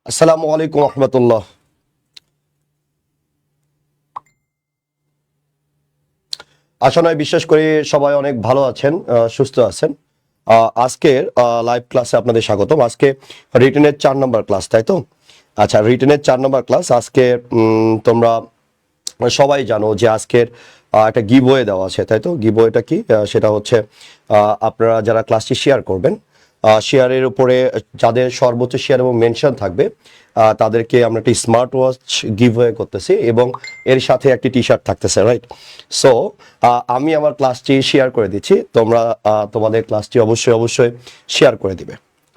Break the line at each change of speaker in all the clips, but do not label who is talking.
আসসালামু আলাইকুম রহমতুল্লাহ। আশা নয় বিশ্বাস করি সবাই অনেক ভালো আছেন, সুস্থ আছেন। আজকের লাইভ ক্লাসে আপনাদের স্বাগতম। আজকে রিটেনের 4 নম্বর ক্লাস, তাই তো? আচ্ছা, রিটেনের 4 নম্বর ক্লাস। আজকে তোমরা সবাই জানো যে আজকের একটা গিভওয়ে দেওয়া আছে, তাই তো? গিভওয়েটা কি? সেটা হচ্ছে আপনারা যারা ক্লাসটি শেয়ার করবেন, শেয়ারের উপরে যাদের সর্বোচ্চ শেয়ার এবং মেনশন থাকবে তাদেরকে আমরা একটি স্মার্ট ওয়াচ গিভওয়ে করতেছি এবং এর সাথে একটি টি শার্ট থাকতেছে, রাইট? সো আমি আমার ক্লাসটি শেয়ার করে দিচ্ছি, তোমরা তোমাদের ক্লাসটি অবশ্যই শেয়ার করে দিবে,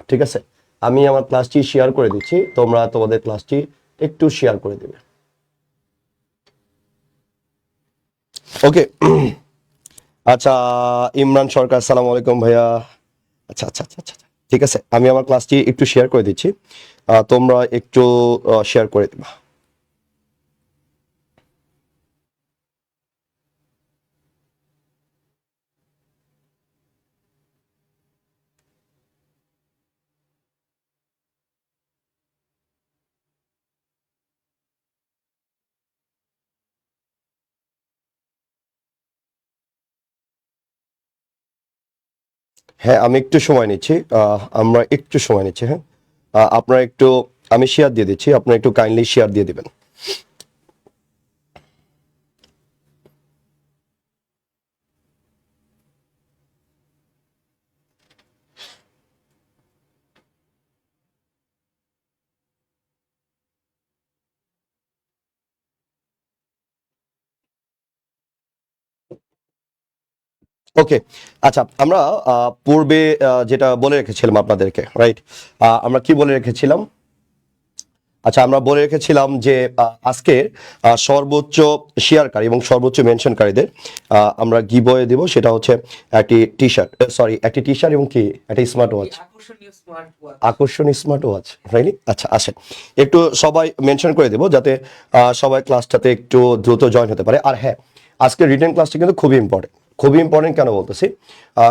ঠিক আছে? আমি আমার ক্লাসটি শেয়ার করে দিচ্ছি, তোমরা তোমাদের ক্লাসটি একটু শেয়ার করে দিবে। ওকে। আচ্ছা, ইমরান সরকার, আসসালামু আলাইকুম ভাইয়া। আচ্ছা আচ্ছা আচ্ছা আচ্ছা, ঠিক আছে, আমি আমার ক্লাসটি একটু শেয়ার করে দিচ্ছি, তোমরা একটু শেয়ার করে দিবা। হ্যাঁ, আমি একটু সময় নিচ্ছি, আমরা একটু সময় নিচ্ছি। হ্যাঁ, আপনারা একটু, আমি শেয়ার দিয়ে দিচ্ছি, আপনারা একটু কাইন্ডলি শেয়ার দিয়ে দিবেন। ওকে। আচ্ছা, আমরা পূর্বে যেটা বলে রেখেছিলাম আপনাদেরকে, রাইট? আমরা কি বলে রেখেছিলাম? আচ্ছা, আমরা বলে রেখেছিলাম যে আজকের সর্বোচ্চ শেয়ারকারী এবং সর্বোচ্চ মেনশনকারীদের আমরা গিভওয়ে দিব, সেটা হচ্ছে একটি টি শার্ট, একটি টি শার্ট এবং কি একটা স্মার্ট ওয়াচ। আকর্ষণীয় স্মার্ট ওয়াচ, রাইট? আচ্ছা, আসেন একটু সবাই মেনশন করে দেব যাতে সবাই ক্লাসটাতে একটু দ্রুত জয়েন হতে পারে। আর হ্যাঁ, আজকের রিটেন ক্লাসটা কিন্তু খুবই ইম্পর্টেন্ট। খুবই ইম্পর্টেন্ট কেন বলতেছি?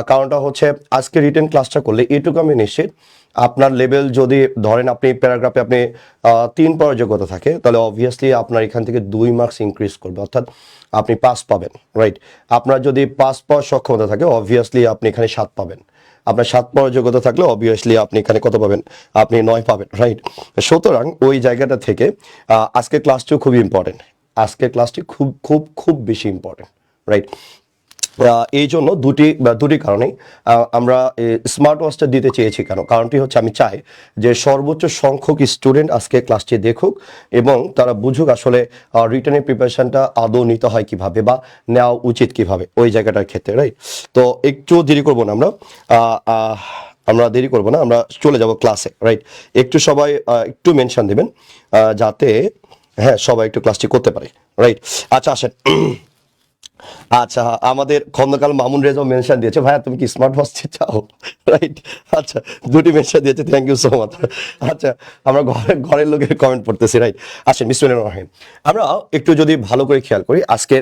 কারণটা হচ্ছে আজকে রিটেন ক্লাসটা করলে এটুকু আমি নিশ্চিত, আপনার লেভেল যদি ধরেন আপনি প্যারাগ্রাফে আপনি 3 পাওয়ার যোগ্যতা থাকে, তাহলে অবভিয়াসলি আপনার এখান থেকে 2 মার্কস ইনক্রিজ করবে, অর্থাৎ আপনি 5 পাবেন, রাইট? আপনার যদি 5 পাওয়ার সক্ষমতা থাকে, অবভিয়াসলি আপনি এখানে 7 পাবেন। আপনার 7 পাওয়ার যোগ্যতা থাকলে অবভিয়াসলি আপনি এখানে কত পাবেন? আপনি 9 পাবেন, রাইট? সুতরাং ওই জায়গাটা থেকে আজকের ক্লাসটিও খুব ইম্পর্টেন্ট। আজকের ক্লাসটি খুব খুব খুব বেশি ইম্পর্টেন্ট, রাইট? এই জন্য দুটি কারণেই আমরা স্মার্ট ওয়াচটা দিতে চেয়েছি। কেন? কারণটি হচ্ছে আমি চাই যে সর্বোচ্চ সংখ্যক স্টুডেন্ট আজকে ক্লাসটি দেখুক এবং তারা বুঝুক আসলে রিটেনের প্রিপারেশনটা আদৌ নিতে হয় কিভাবে বা নেওয়া উচিত কিভাবে ওই জায়গাটার ক্ষেত্রে, রাইট? তো একটু দেরি করবো না, আমরা দেরি করবো না, আমরা চলে যাব ক্লাসে, রাইট? একটু সবাই একটু মেনশন দেবেন যাতে হ্যাঁ সবাই একটু ক্লাসটি করতে পারে, রাইট? আচ্ছা, আসেন। আচ্ছা, আমাদের খন্দকার মামুন রেজাও মেনশন দিয়েছে, ভাইয়া তুমি কি স্মার্ট ওয়াচ চাও? রাইট? আচ্ছা, দুটি মেনশন দিয়েছে, থ্যাংক ইউ সো মাচ। আচ্ছা, আমরা ঘরের লোকের কমেন্ট পড়তেছি, রাইট? আসেন, বিসমিল্লাহির রহমানির রহিম। আমরা একটু যদি ভালো করে খেয়াল করি, আজকে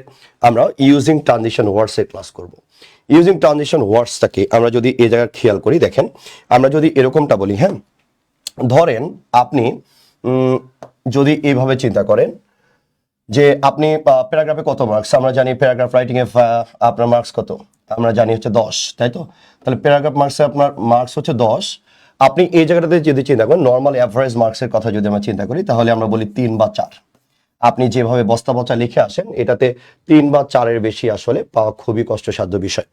আমরা ইউজিং ট্রানজিশন ওয়ার্ডস এর ক্লাস করব। ইউজিং ট্রানজিশন ওয়ার্ডসটাকে আমরা যদি এই জায়গায় খেয়াল করি, দেখেন আমরা যদি এরকমটা বলি, হ্যাঁ, ধরেন আপনি যদি এইভাবে চিন্তা করেন যে আপনি প্যারাগ্রাফে কত মার্কস, আমরা জানি প্যারাগ্রাফ রাইটিং এ আপনার মার্কস কত, আমরা জানি হচ্ছে 10, তাই তো? তাহলে প্যারাগ্রাফ মার্কসে আপনার মার্কস হচ্ছে 10। আপনি এই জায়গাটাতে যদি চিন্তা করেন, নর্মাল অ্যাভারেজ মার্কসের কথা যদি আমরা চিন্তা করি, তাহলে আমরা বলি 3 বা 4। আপনি যেভাবে বস্তা পচা লিখে আসেন, এটাতে 3 বা 4-এর বেশি আসলে পাওয়া খুবই কষ্টসাধ্য বিষয়।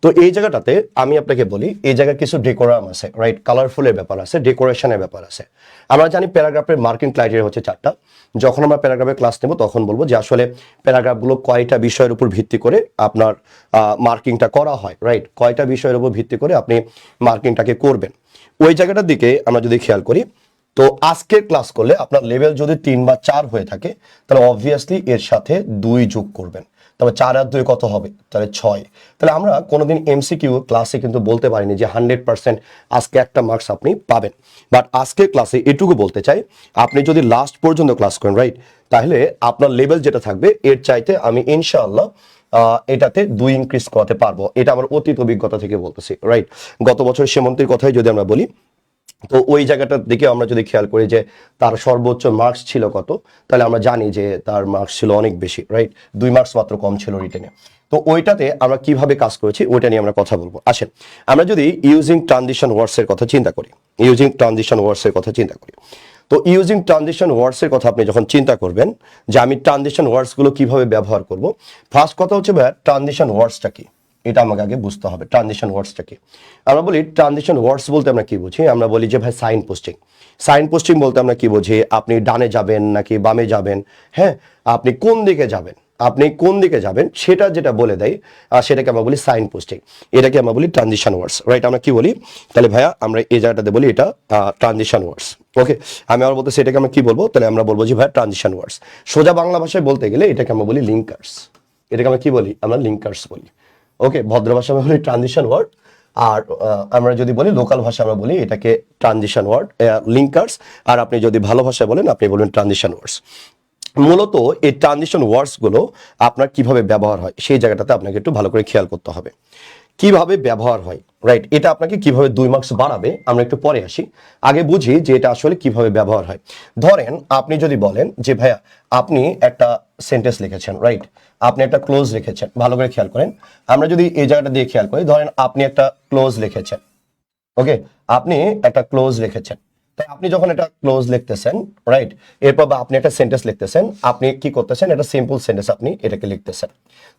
তো এই জায়গাটাতে আমি আপনাকে বলি, এই জায়গায় কিছু ডেকোরাম আছে, রাইট? কালারফুলের ব্যাপার আছে, ডেকোরেশনের ব্যাপার আছে। আমরা জানি প্যারাগ্রাফের মার্কিং ক্রাইটেরিয়া হচ্ছে 4টা। যখন আমরা প্যারাগ্রাফের ক্লাস নেব তখন বলবো যে আসলে প্যারাগ্রাফগুলো কয়টা বিষয়ের উপর ভিত্তি করে আপনার মার্কিংটা করা হয়, রাইট? কয়টা বিষয়ের উপর ভিত্তি করে আপনি মার্কিংটাকে করবেন, ওই জায়গাটার দিকে আমরা যদি খেয়াল করি। তো আজকের ক্লাস করলে আপনার লেভেল যদি 3 বা 4 হয়ে থাকে, তাহলে অবভিয়াসলি এর সাথে 2 যোগ করবেন, তবে 4 আর 2 কত হবে? তাহলে 6। তাহলে আমরা কোনোদিন এমসিকিউ ক্লাসে কিন্তু বলতে পারিনি যে 100% আজকে একটা মার্কস আপনি পাবেন। বাট আজকের ক্লাসে এটুকু বলতে চাই, আপনি যদি লাস্ট পর্যন্ত ক্লাস করেন, রাইট, তাহলে আপনার লেভেল যেটা থাকবে এর চাইতে আমি ইনশাআল্লাহ এটাতে 2 ইনক্রিজ করাতে পারবো। এটা আমার অতীত অভিজ্ঞতা থেকে বলতেছি, রাইট? গত বছর সীমন্তের কথাই যদি আমরা বলি, তো ওই জায়গাটার দিকে আমরা যদি খেয়াল করি যে তার সর্বোচ্চ মার্কস ছিল কত, তাহলে আমরা জানি যে তার মার্কস ছিল অনেক বেশি, রাইট? 2 মার্কস মাত্র কম ছিল রিটেনে। তো ওইটাতে আমরা কিভাবে কাজ করেছি ওইটা নিয়ে আমরা কথা বলবো। আসেন আমরা যদি ইউজিং ট্রানজিশন ওয়ার্ডস এর কথা চিন্তা করি, ইউজিং ট্রানজিশন ওয়ার্ডস এর কথা চিন্তা করি, তো ইউজিং ট্রানজিশন ওয়ার্ডস এর কথা আপনি যখন চিন্তা করবেন যে আমি ট্রানজিশন ওয়ার্ডস গুলো কিভাবে ব্যবহার করব, ফার্স্ট কথা হচ্ছে ভাই ট্রানজিশন ওয়ার্ডসটা কি, এটা আমাকে আগে বুঝতে হবে। ট্রানজিশন ওয়ার্ডসটা কি? আমরা বলি ট্রানজিশন ওয়ার্ডস বলতে আমরা কি বুঝি? আমরা বলি যে ভাই সাইন পোস্টিং। সাইন পোস্টিং বলতে আমরা কি বুঝি? আপনি ডানে যাবেন নাকি বামে যাবেন, হ্যাঁ, আপনি কোন দিকে যাবেন, আপনি কোন দিকে যাবেন সেটা যেটা বলে দেয় সেটাকে আমরা বলি সাইন পোস্টিং। এটাকে আমরা বলি ট্রানজিশন ওয়ার্ডস, রাইট? আমরা কি বলি তাহলে ভাইয়া? আমরা এই জায়গাটাতে বলি এটা ট্রানজিশন ওয়ার্ডস। ওকে, আমি আবার বলতে সেটাকে আমরা কি বলবো? তাহলে আমরা বলবো যে ভাইয়া ট্রানজিশন ওয়ার্ডস। সোজা বাংলা ভাষায় বলতে গেলে এটাকে আমরা বলি লিঙ্কার্স। এটাকে আমরা কি বলি? আমরা লিঙ্কার্স বলি। ওকে, ভদ্র ভাষা আমরা বলি ট্রানজিশন ওয়ার্ড, আর আমরা যদি বলি লোকাল ভাষা আমরা বলি এটাকে ট্রানজিশন ওয়ার্ড, লিঙ্কার্স। আর আপনি যদি ভালো ভাষায় বলেন আপনি বলবেন ট্রানজিশন ওয়ার্ডস। মূলত এই ট্রানজিশন ওয়ার্ডস গুলো আপনার কিভাবে ব্যবহার হয় সেই জায়গাটাতে আপনাকে একটু ভালো করে খেয়াল করতে হবে। কিভাবে ব্যবহার হয়, রাইট? এটা আপনাকে কিভাবে 2 মার্কস বাড়াবে আমরা একটু পরে আসি, আগে বুঝি যে এটা আসলে কিভাবে ব্যবহার হয়। ধরেন আপনি যদি বলেন যে ভাইয়া আপনি একটা সেন্টেন্স লিখেছেন, রাইট? আপনি একটা ক্লোজ লিখেছেন, ভালো করে খেয়াল করেন। আমরা যদি এই জায়গাটা দিয়ে খেয়াল করি, ধরেন আপনি একটা ক্লোজ লিখেছেন, ওকে, আপনি একটা ক্লোজ লিখেছেন। তাই আপনি যখন এটা ক্লোজ লিখতেছেন, রাইট, এরপর বা আপনি একটা সেন্টেন্স লিখতেছেন, আপনি কি করতেছেন? এটা সিম্পল সেন্টেন্স আপনি এটাকে লিখতেছেন।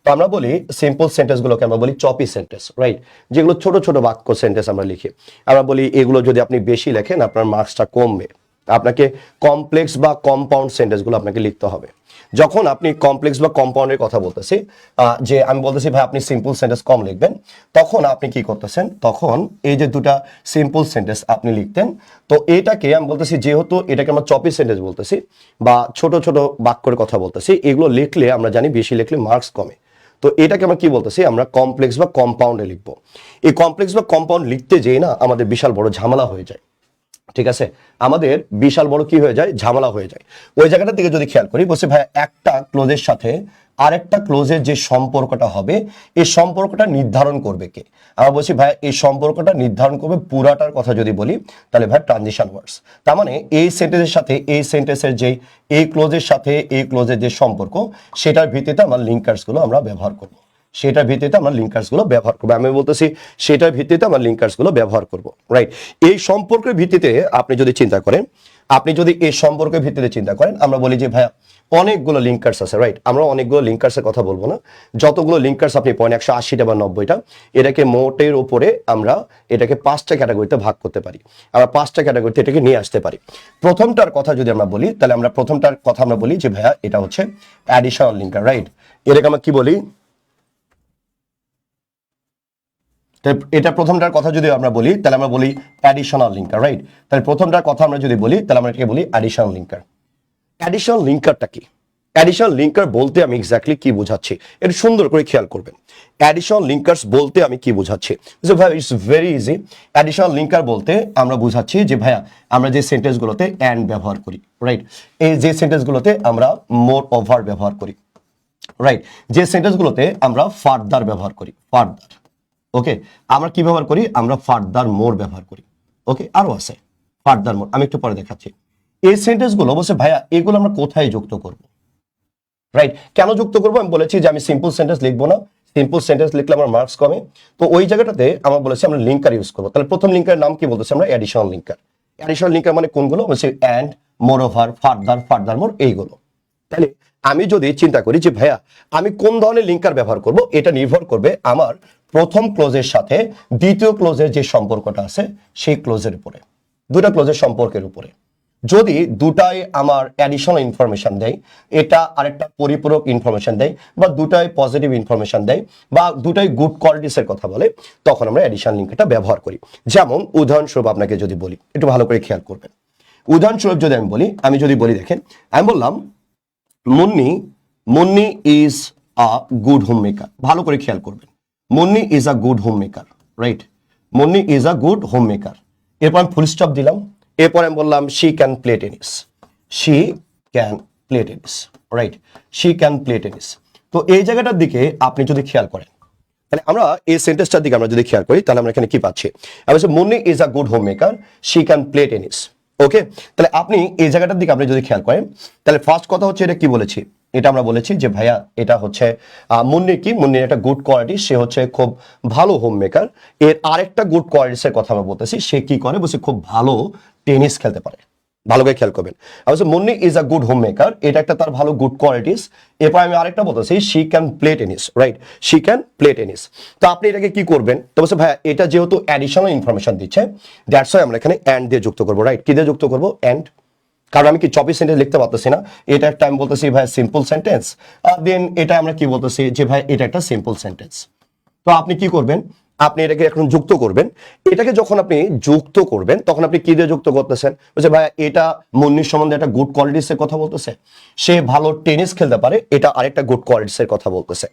তো আমরা বলি সিম্পল সেন্টেন্স গুলোকে আমরা বলি চপি সেন্টেন্স, রাইট? যেগুলো ছোট ছোট বাক্য সেন্টেন্স আমরা লিখি, আমরা বলি এগুলো যদি আপনি বেশি লেখেন আপনার মার্কসটা কমবে। আপনাকে কমপ্লেক্স বা কম্পাউন্ড সেন্টেন্স গুলো আপনাকে লিখতে হবে। যখন আপনি কমপ্লেক্স বা কম্পাউন্ডের কথা বলতেছি, যে আমি বলতেছি ভাই আপনি সিম্পল সেন্টেন্স কম লিখবেন, তখন আপনি কি করতেছেন? তখন এই যে দুটা সিম্পল সেন্টেন্স আপনি লিখতেন, তো এটাকে আমি বলতেছি যেহেতু এটাকে আমরা চপি সেন্টেন্স বলতেছি বা ছোট ছোট বাক্যের কথা বলতেছি, এগুলো লিখলে আমরা জানি বেশি লিখলে মার্কস কমে। তো এটাকে আমরা কি বলতেছি? আমরা কমপ্লেক্স বা কম্পাউন্ডে লিখবো। এই কমপ্লেক্স বা কম্পাউন্ড লিখতে যেয়ে না আমাদের বিশাল বড় ঝামেলা হয়ে যায়, ঠিক আছে? আমাদের বিশাল বড় কি হয়ে যায়? ঝামেলা হয়ে যায়। ওই জায়গাটা থেকে যদি খেয়াল করি, বলছে ভাই একটা ক্লোজের সাথে আরেকটা ক্লোজের যে সম্পর্কটা হবে এই সম্পর্কটা নির্ধারণ করবে কে? আমরা বলছি ভাই এই সম্পর্কটা নির্ধারণ করবে পুরাটার কথা যদি বলি তাহলে ভাই ট্রানজিশন ওয়ার্ডস। তার মানে এই সেন্টেন্সের সাথে এই সেন্টেন্সের যে এই ক্লোজের সাথে এই ক্লোজের যে সম্পর্ক সেটার ভিত্তিতে আমরা লিঙ্কার্স গুলো আমরা ব্যবহার করব। সেটার ভিত্তিতে আমরা লিঙ্কার্স গুলো ব্যবহার করবো। আমি বলতেছি সেটার ভিত্তিতে আমরা লিঙ্কার্স গুলো ব্যবহার করব, রাইট? এই সম্পর্কের ভিত্তিতে আপনি যদি চিন্তা করেন, আপনি যদি এই সম্পর্কের ভিত্তিতে চিন্তা করেন, আমরা বলি যে ভাইয়া অনেকগুলো লিঙ্কার্স আছে, রাইট? আমরা অনেকগুলো লিঙ্কার্সের কথা বলবো না, যতগুলো লিঙ্কার্স আপনি পয়েন্ট 180টা বা 90টা, এটাকে মোটের উপরে আমরা এটাকে 5টা ক্যাটাগরিতে ভাগ করতে পারি। আমরা 5টা ক্যাটাগরিতে এটাকে নিয়ে আসতে পারি। প্রথমটার কথা যদি আমরা বলি তাহলে আমরা প্রথমটার কথা আমরা বলি যে ভাইয়া এটা হচ্ছে অ্যাডিশনাল লিঙ্কার, রাইট? এটাকে আমরা কি বলি? এটা প্রথমটার কথা যদি আমরা বলি তাহলে আমরা বলি অ্যাডিশনাল লিঙ্কার, রাইট? তাহলে প্রথমটার কথা আমরা যদি বলি তাহলে আমরা এটাকে বলি অ্যাডিশনাল লিঙ্কার। অ্যাডিশনাল লিঙ্কারটা কি? অ্যাডিশনাল লিঙ্কার বলতে আমি এক্স্যাক্টলি কি বোঝাচ্ছি এটা সুন্দর করে খেয়াল করবেন। অ্যাডিশনাল লিঙ্কার্স বলতে আমি কি বোঝাচ্ছি? ভাই it's very easy. Additional linker বলতে আমরা বোঝাচ্ছি যে ভাইয়া আমরা যে সেন্টেন্সগুলোতে অ্যান্ড ব্যবহার করি, রাইট? এই যে সেন্টেন্সগুলোতে আমরা মোর ওভার ব্যবহার করি, রাইট? যে সেন্টেন্সগুলোতে আমরা ফার্দার ব্যবহার করি, ফার্দার, ওকে, আমরা কি ব্যবহার করি? আমরা ফার্দার মোর ব্যবহার করি, ওকে, আরো আছে ফার্দার মোর, আমি একটু পরে দেখাচ্ছি। এই সেন্টেন্সগুলো বলছে ভাইয়া এগুলো আমরা কোথায় যুক্ত করব, রাইট? কেন যুক্ত করব? আমি বলেছি যে আমি সিম্পল সেন্টেন্স লিখবো না, সিম্পল সেন্টেন্স লিখলে আমার মার্কস কমে। তো ওই জায়গাটাতে আমরা বলেছি আমরা লিঙ্কার ইউজ করবো। তাহলে প্রথম লিঙ্কারের নাম কি বলতেছি আমরা? Additional linker. অ্যাডিশনাল লিঙ্কার মানে কোনগুলো? বলছি and, moreover, further, furthermore, এইগুলো। তাহলে আমি যদি চিন্তা করি যে ভাইয়া আমি কোন ধরনের লিঙ্কার ব্যবহার করব, এটা নির্ভর করবে আমার প্রথম ক্লোজের সাথে দ্বিতীয় ক্লোজের যে সম্পর্কটা আছে সেই ক্লোজের উপরে, দুটা ক্লোজের সম্পর্কের উপরে। যদি দুটাই আমার অ্যাডিশনাল ইনফরমেশন দেয়, এটা আরেকটা পরিপূরক ইনফরমেশন দেয়, বা দুটাই পজিটিভ ইনফরমেশন দেয়, বা দুটাই গুড কোয়ালিটিসের কথা বলে, তখন আমরা অ্যাডিশনাল লিঙ্কটা ব্যবহার করি। যেমন উদাহরণস্বরূপ আপনাকে যদি বলি, একটু ভালো করে খেয়াল করবেন। উদাহরণস্বরূপ যদি আমি যদি বলি, দেখেন আমি বললাম Munni is a good home maker. ভালো করে খেয়াল করবেন, Munni is a good home maker, right? Munni is a good home maker. এরপর আমি ফুল স্টপ দিলাম, এরপর আমি বললাম she can play tennis, she can play tennis, right? She can play tennis. তো এই জায়গাটার দিকে আপনি যদি খেয়াল করেন, তাহলে আমরা এই সেন্টেন্সটার দিকে আমরা যদি খেয়াল করি, তাহলে আমরা এখানে কি পাচ্ছি? আমি বলছি Munni is a good homemaker, she can play tennis. Okay, তাহলে আপনি এই জায়গাটার দিকে আপনি যদি খেয়াল করেন, তাহলে ফার্স্ট কথা হচ্ছে এটা কি বলেছি? এটা আমরা বলেছি যে ভাইয়া এটা হচ্ছে মুন্নির একটা গুড কোয়ালিটি, সে হচ্ছে খুব ভালো হোম মেকার। এর আরেকটা গুড কোয়ালিটিসের কথা আমরা বলতেছি, সে কি করে? বলছে খুব ভালো টেনিস খেলতে পারে। ভালো করে খেয়াল করবেন, অবশ্য Munni is a good home maker, এটা একটা তার ভালো গুড কোয়ালিটিস। এরপর আমি আরেকটা বলতেছি, she can play tennis, right? She can play tennis. তো আপনি এটাকে কি করবেন? তো বলছে ভাইয়া এটা যেহেতু অ্যাডিশনাল ইনফরমেশন দিচ্ছে, দ্যাটস ওয়াই আমরা এখানে অ্যান্ড দিয়ে যুক্ত করবো, রাইট? কি দিয়ে যুক্ত করবো? অ্যান্ড। কারণ আমি কি চপিস সেন্টেন্স লিখতে পারতেছি না, এটা একটা আমি বলতেছি ভাই সিম্পল সেন্টেন্স, আর দেন এটা আমরা কি বলতেছি যে ভাই এটা একটা সিম্পল সেন্টেন্স। তো আপনি কি করবেন? আপনি এটাকে এখন যুক্ত করবেন। এটাকে যখন আপনি যুক্ত করবেন তখন আপনি কি দিয়ে যুক্ত করতেছেন? বলছে ভাই এটা মুন্নির সম্বন্ধে একটা গুড কোয়ালিটিস এর কথা বলতেছে, সে ভালো টেনিস খেলতে পারে, এটা আরেকটা গুড কোয়ালিটিস এর কথা বলতেছে।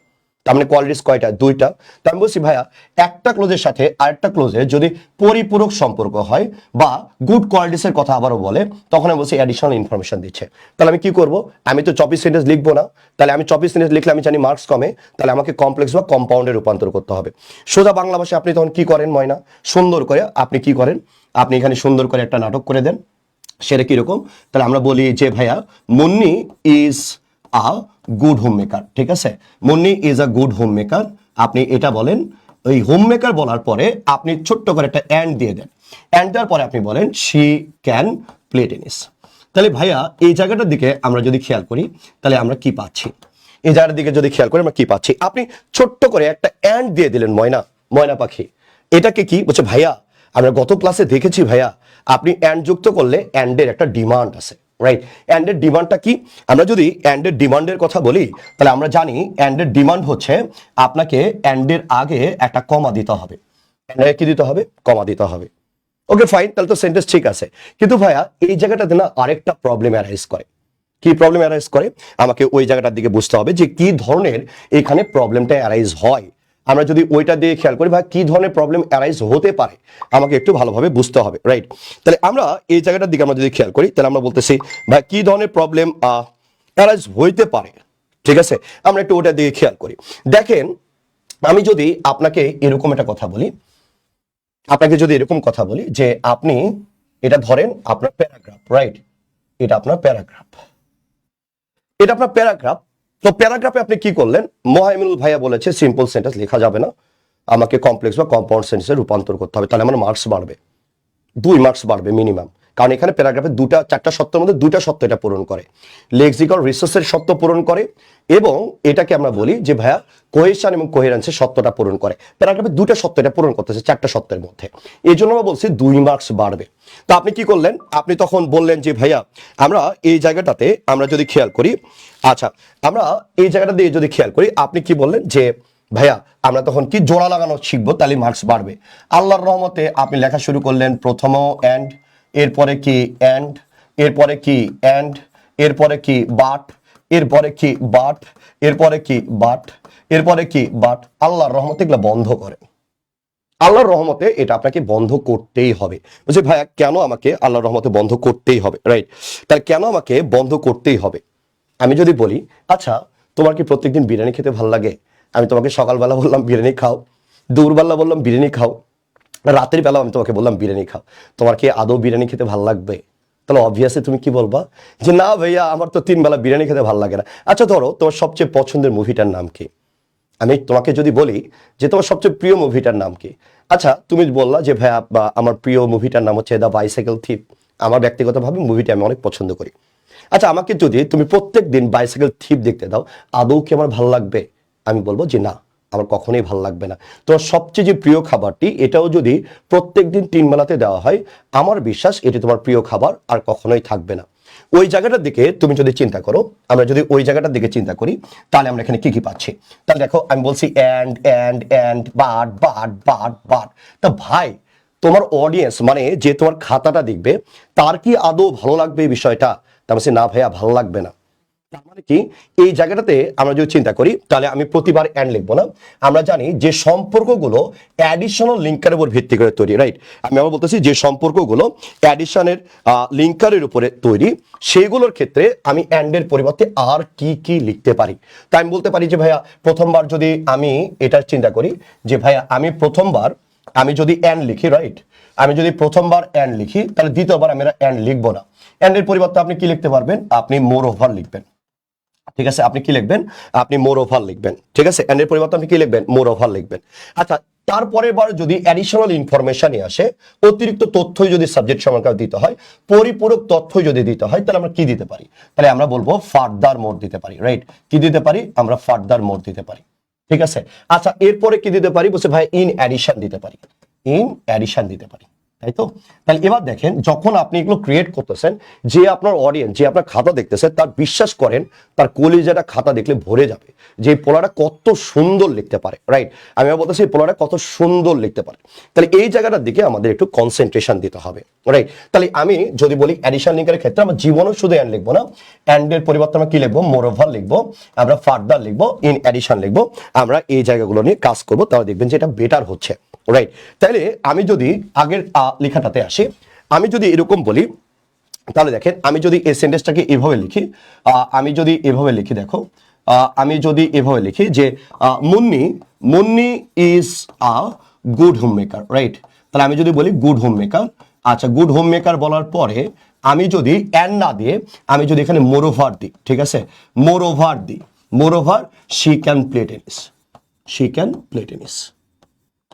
তার মানে কোয়ালিটিস কয়টা? দুইটা। তো আমি বলছি ভাইয়া একটা ক্লোজের সাথে আরেকটা ক্লোজের যদি পরিপূরক সম্পর্ক হয় বা গুড কোয়ালিটিস এর কথা আবারও বলে, তখন আমি বলছি অ্যাডিশনাল ইনফরমেশন দিচ্ছে। তাহলে আমি কি করব? আমি তো চপিস সেন্টেন্স লিখবো না, তাহলে আমি চপিস সেন্টেন্স লিখলে আমি জানি মার্কস কমে, তাহলে আমাকে কমপ্লেক্স বা কম্পাউন্ডে রূপান্তর করতে হবে। সোজা বাংলা ভাষায় আপনি তখন কি করেন ময়না? সুন্দর করে আপনি কি করেন? আপনি এখানে সুন্দর করে একটা নাটক করে দেন। সেটা কিরকম? তাহলে আমরা বলি যে ভাইয়া Munni is a good home maker, ঠিক আছে? Munni is a good home maker. আপনি এটা বলেন, ওই হোম মেকার বলার পরে আপনি ছোট্ট করে একটা অ্যান্ড দিয়ে দেন। অ্যান্ড দেওয়ার পরে আপনি বলেন শি ক্যান প্লে টেনিস। তাহলে ভাইয়া এই জায়গাটার দিকে আমরা যদি খেয়াল করি, তাহলে আমরা কি পাচ্ছি? এই জায়গাটার দিকে যদি খেয়াল করি আমরা কি পাচ্ছি? আপনি ছোট্ট করে একটা অ্যান্ড দিয়ে দিলেন ময়না পাখি। এটাকে কি বলছে? ভাইয়া আমরা গত ক্লাসে দেখেছি ভাইয়া, আপনি অ্যান্ড যুক্ত করলে অ্যান্ডের একটা ডিমান্ড আছে, রাইট? অ্যান্ডের ডিমান্ডটা কি? আমরা যদি অ্যান্ডের ডিমান্ডের কথা বলি, তাহলে আমরা জানি অ্যান্ডের ডিমান্ড হচ্ছে আপনাকে অ্যান্ডের আগে একটা কমা দিতে হবে। অ্যান্ডের কি দিতে হবে? কমা দিতে হবে। ওকে ফাইন, তাহলে তো সেন্টেন্স ঠিক আছে। কিন্তু ভাইয়া এই জায়গাটাতে না আরেকটা প্রবলেম অ্যারাইজ করে। কি প্রবলেম অ্যারাইজ করে? আমাকে ওই জায়গাটার দিকে বুঝতে হবে যে কি ধরনের এখানে প্রবলেমটা অ্যারাইজ হয়। আমরা যদি ওইটা দিয়ে খেয়াল করি, বা কি ধরনের প্রবলেম অ্যারাইজ হতে পারে আমাকে একটু ভালোভাবে বুঝতে হবে, রাইট? তাহলে আমরা এই জায়গাটার দিকে আমরা যদি খেয়াল করি, তাহলে আমরা বলতেছি ভাই কি ধরনের প্রবলেম অ্যারাইজ হইতে পারে, ঠিক আছে? আমরা একটু ওটার দিকে খেয়াল করি। দেখেন, আমি যদি আপনাকে এরকম একটা কথা বলি, যে আপনি এটা ধরেন আপনার প্যারাগ্রাফ, রাইট? এটা আপনার প্যারাগ্রাফ, তো প্যারাগ্রাফে আপনি কি করলেন? মোহাইমিনুল ভাইয়া বলেছে সিম্পল সেন্টেন্স লেখা যাবে না, আমাকে কমপ্লেক্স বা কম্পাউন্ড সেন্টেন্সে রূপান্তর করতে হবে। তাহলে আমার মার্কস বাড়বে, 2 মার্কস বাড়বে মিনিমাম। কারণ এখানে প্যারাগ্রাফে চারটা সত্যের মধ্যে 2টা সত্য এটা পূরণ করে, লেক্সিক্যাল রিসোর্সের সত্য পূরণ করে, এবং এটাকে আমরা বলি যে ভাইয়া কোহেশন এবং কোহেরেন্সের সত্যটা পূরণ করে। প্যারাগ্রাফে 2টা সত্য এটা পূরণ করতেছে 4টা সত্যের মধ্যে, এই জন্য আমরা বলছি 2 মার্কস বাড়বে। তো আপনি কি করলেন? আপনি তখন বললেন যে ভাইয়া আমরা এই জায়গাটাতে আমরা যদি খেয়াল করি, আচ্ছা আমরা এই জায়গাটা দিয়ে যদি খেয়াল করি, আপনি কি বললেন যে ভাইয়া আমরা তখন কি জোড়া লাগানো শিখবো, তাহলে মার্কস বাড়বে। আল্লাহর রহমতে আপনি লেখা শুরু করলেন, প্রথমেও অ্যান্ড, এরপরে কি অ্যান্ড, এরপরে কি অ্যান্ড, এরপরে কি বাট, এরপরে কি বাট, এরপরে কি বাট, এরপরে কি বাট। আল্লাহর রহমতে এগুলো বন্ধ করেন। আল্লাহর রহমতে এটা আপনাকে বন্ধ করতেই হবে। বলছি ভাইয়া কেন আমাকে আল্লাহর রহমতে বন্ধ করতেই হবে, রাইট? তাহলে কেন আমাকে বন্ধ করতেই হবে? আমি যদি বলি আচ্ছা তোমার কি প্রত্যেকদিন বিরিয়ানি খেতে ভালো লাগে? আমি তোমাকে সকালবেলা বললাম বিরিয়ানি খাও, দুপুরবেলা বললাম বিরিয়ানি খাও, রাতের বেলা আমি তোমাকে বললাম বিরিয়ানি খাও, তোমার কি আদৌ বিরিয়ানি খেতে ভালো লাগবে? তাহলে অবভিয়াসলি তুমি কি বলবা? যে না ভাইয়া আমার তো 3 বেলা বিরিয়ানি খেতে ভালো লাগে না। আচ্ছা ধরো তোমার সবচেয়ে পছন্দের মুভিটার নাম কি? আমি তোমাকে যদি বলি যে তোমার সবচেয়ে প্রিয় মুভিটার নাম কি, আচ্ছা তুমি বললা যে ভাইয়া আমার প্রিয় মুভিটার নাম হচ্ছে দ্য বাইসাইকেল থিপ। আমার ব্যক্তিগতভাবে মুভিটা আমি অনেক পছন্দ করি। আচ্ছা আমাকে যদি তুমি প্রত্যেক দিন বাইসাইকেল থিপ দেখতে দাও, আদৌ কি আমার ভালো লাগবে? আমি বলবো যে না, আমার কখনোই ভালো লাগবে না। তোমার সবচেয়ে যে প্রিয় খাবারটি, এটাও যদি প্রত্যেক দিন 3 বেলাতে দেওয়া হয়, আমার বিশ্বাস এটি তোমার প্রিয় খাবার আর কখনোই থাকবে না। ওই জায়গাটার দিকে তুমি যদি চিন্তা করো, আমরা যদি ওই জায়গাটার দিকে চিন্তা করি, তাহলে আমরা এখানে কি কি পাচ্ছি? তাহলে দেখো আমি বলছি and but but but but. তা ভাই তোমার অডিয়েন্স মানে যে তোমার খাতাটা দেখবে, তার কি আদৌ ভালো লাগবে এই বিষয়টা? তা বলছি না ভাইয়া ভালো লাগবে না। তার মানে কি এই জায়গাটাতে আমরা যদি চিন্তা করি তাহলে আমি প্রতিবার অ্যান্ড লিখবো না। আমরা জানি যে সম্পর্কগুলো অ্যাডিশনাল লিঙ্কারের উপর ভিত্তি করে তৈরি, রাইট? আমি আবার বলতেছি যে সম্পর্কগুলো অ্যাডিশনের লিঙ্কারের উপরে তৈরি, সেগুলোর ক্ষেত্রে আমি অ্যান্ডের পরিবর্তে আর কি কি লিখতে পারি। তাই আমি বলতে পারি যে ভাইয়া প্রথমবার যদি আমি এটার চিন্তা করি যে ভাইয়া আমি প্রথমবার আমি যদি অ্যান্ড লিখি, রাইট, আমি যদি প্রথমবার অ্যান্ড লিখি তাহলে দ্বিতীয়বার আমি অ্যান্ড লিখবো না। অ্যান্ডের পরিবর্তে আপনি কি লিখতে পারবেন? আপনি মোর ওভার লিখবেন, ঠিক আছে? আপনি কি লিখবেন? আপনি মোর ওভার লিখবেন, ঠিক আছে? এর পরিবর্তে আপনি কি লিখবেন? মোর ওভার লিখবেন। আচ্ছা, তারপরের বার যদি অ্যাডিশনাল ইনফরমেশনই আসে, অতিরিক্ত তথ্যই যদি সাবজেক্ট সমানকাল দিতে হয়, পরিপূরক তথ্যই যদি দিতে হয়, তাহলে আমরা কি দিতে পারি? তাহলে আমরা বলবো ফার্দার মোর দিতে পারি, রাইট? কি দিতে পারি? আমরা ফার্দার মোর দিতে পারি, ঠিক আছে? আচ্ছা, এরপরে কি দিতে পারি? বলছে ভাই ইন অ্যাডিশন দিতে পারি, ইন অ্যাডিশন দিতে পারি, তাই তো? তাহলে এবার দেখেন, যখন আপনি এগুলো ক্রিয়েট করতেছেন, যে আপনার অডিয়েন্স, যে আপনার খাতা দেখতেছে, তার বিশ্বাস করেন তার কলিজাটা খাতা দেখলে ভরে যাবে যে পোলাটা কত সুন্দর লিখতে পারে, রাইট? আমি বলতেছি পোলাটা কত সুন্দর লিখতে পারে। তাহলে এই জায়গাটার দিকে আমাদের একটু কনসেন্ট্রেশন দিতে হবে, রাইট? তাহলে আমি যদি বলি অ্যাডিশন লিঙ্কের ক্ষেত্রে আমরা জীবনও শুধু অ্যান্ড লিখবো না, অ্যান্ডের পরিবর্তে আমরা কি লিখবো? মোর ওভার লিখবো, আমরা ফার্দার লিখবো, ইন অ্যাডিশন লিখবো। আমরা এই জায়গাগুলো নিয়ে কাজ করবো, তাহলে দেখবেন যে এটা বেটার হচ্ছে, রাইট? তাহলে আমি যদি আগের লেখাটাতে আসি, আমি যদি এরকম বলি, তাহলে দেখেন আমি যদি এই সেন্টেন্সটাকে এভাবে লিখি, আমি যদি এভাবে লিখি, দেখো, আমি যদি এভাবে লিখি যে Munni is a good home maker, right? তাহলে আমি যদি বলি গুড হোম মেকার, আচ্ছা, গুড হোম মেকার বলার পরে আমি যদি অ্যান্ড না দিয়ে আমি যদি এখানে মোর ওভার দিই, ঠিক আছে? মোর ওভার দিই, মোর over she can play tennis, she can play tennis,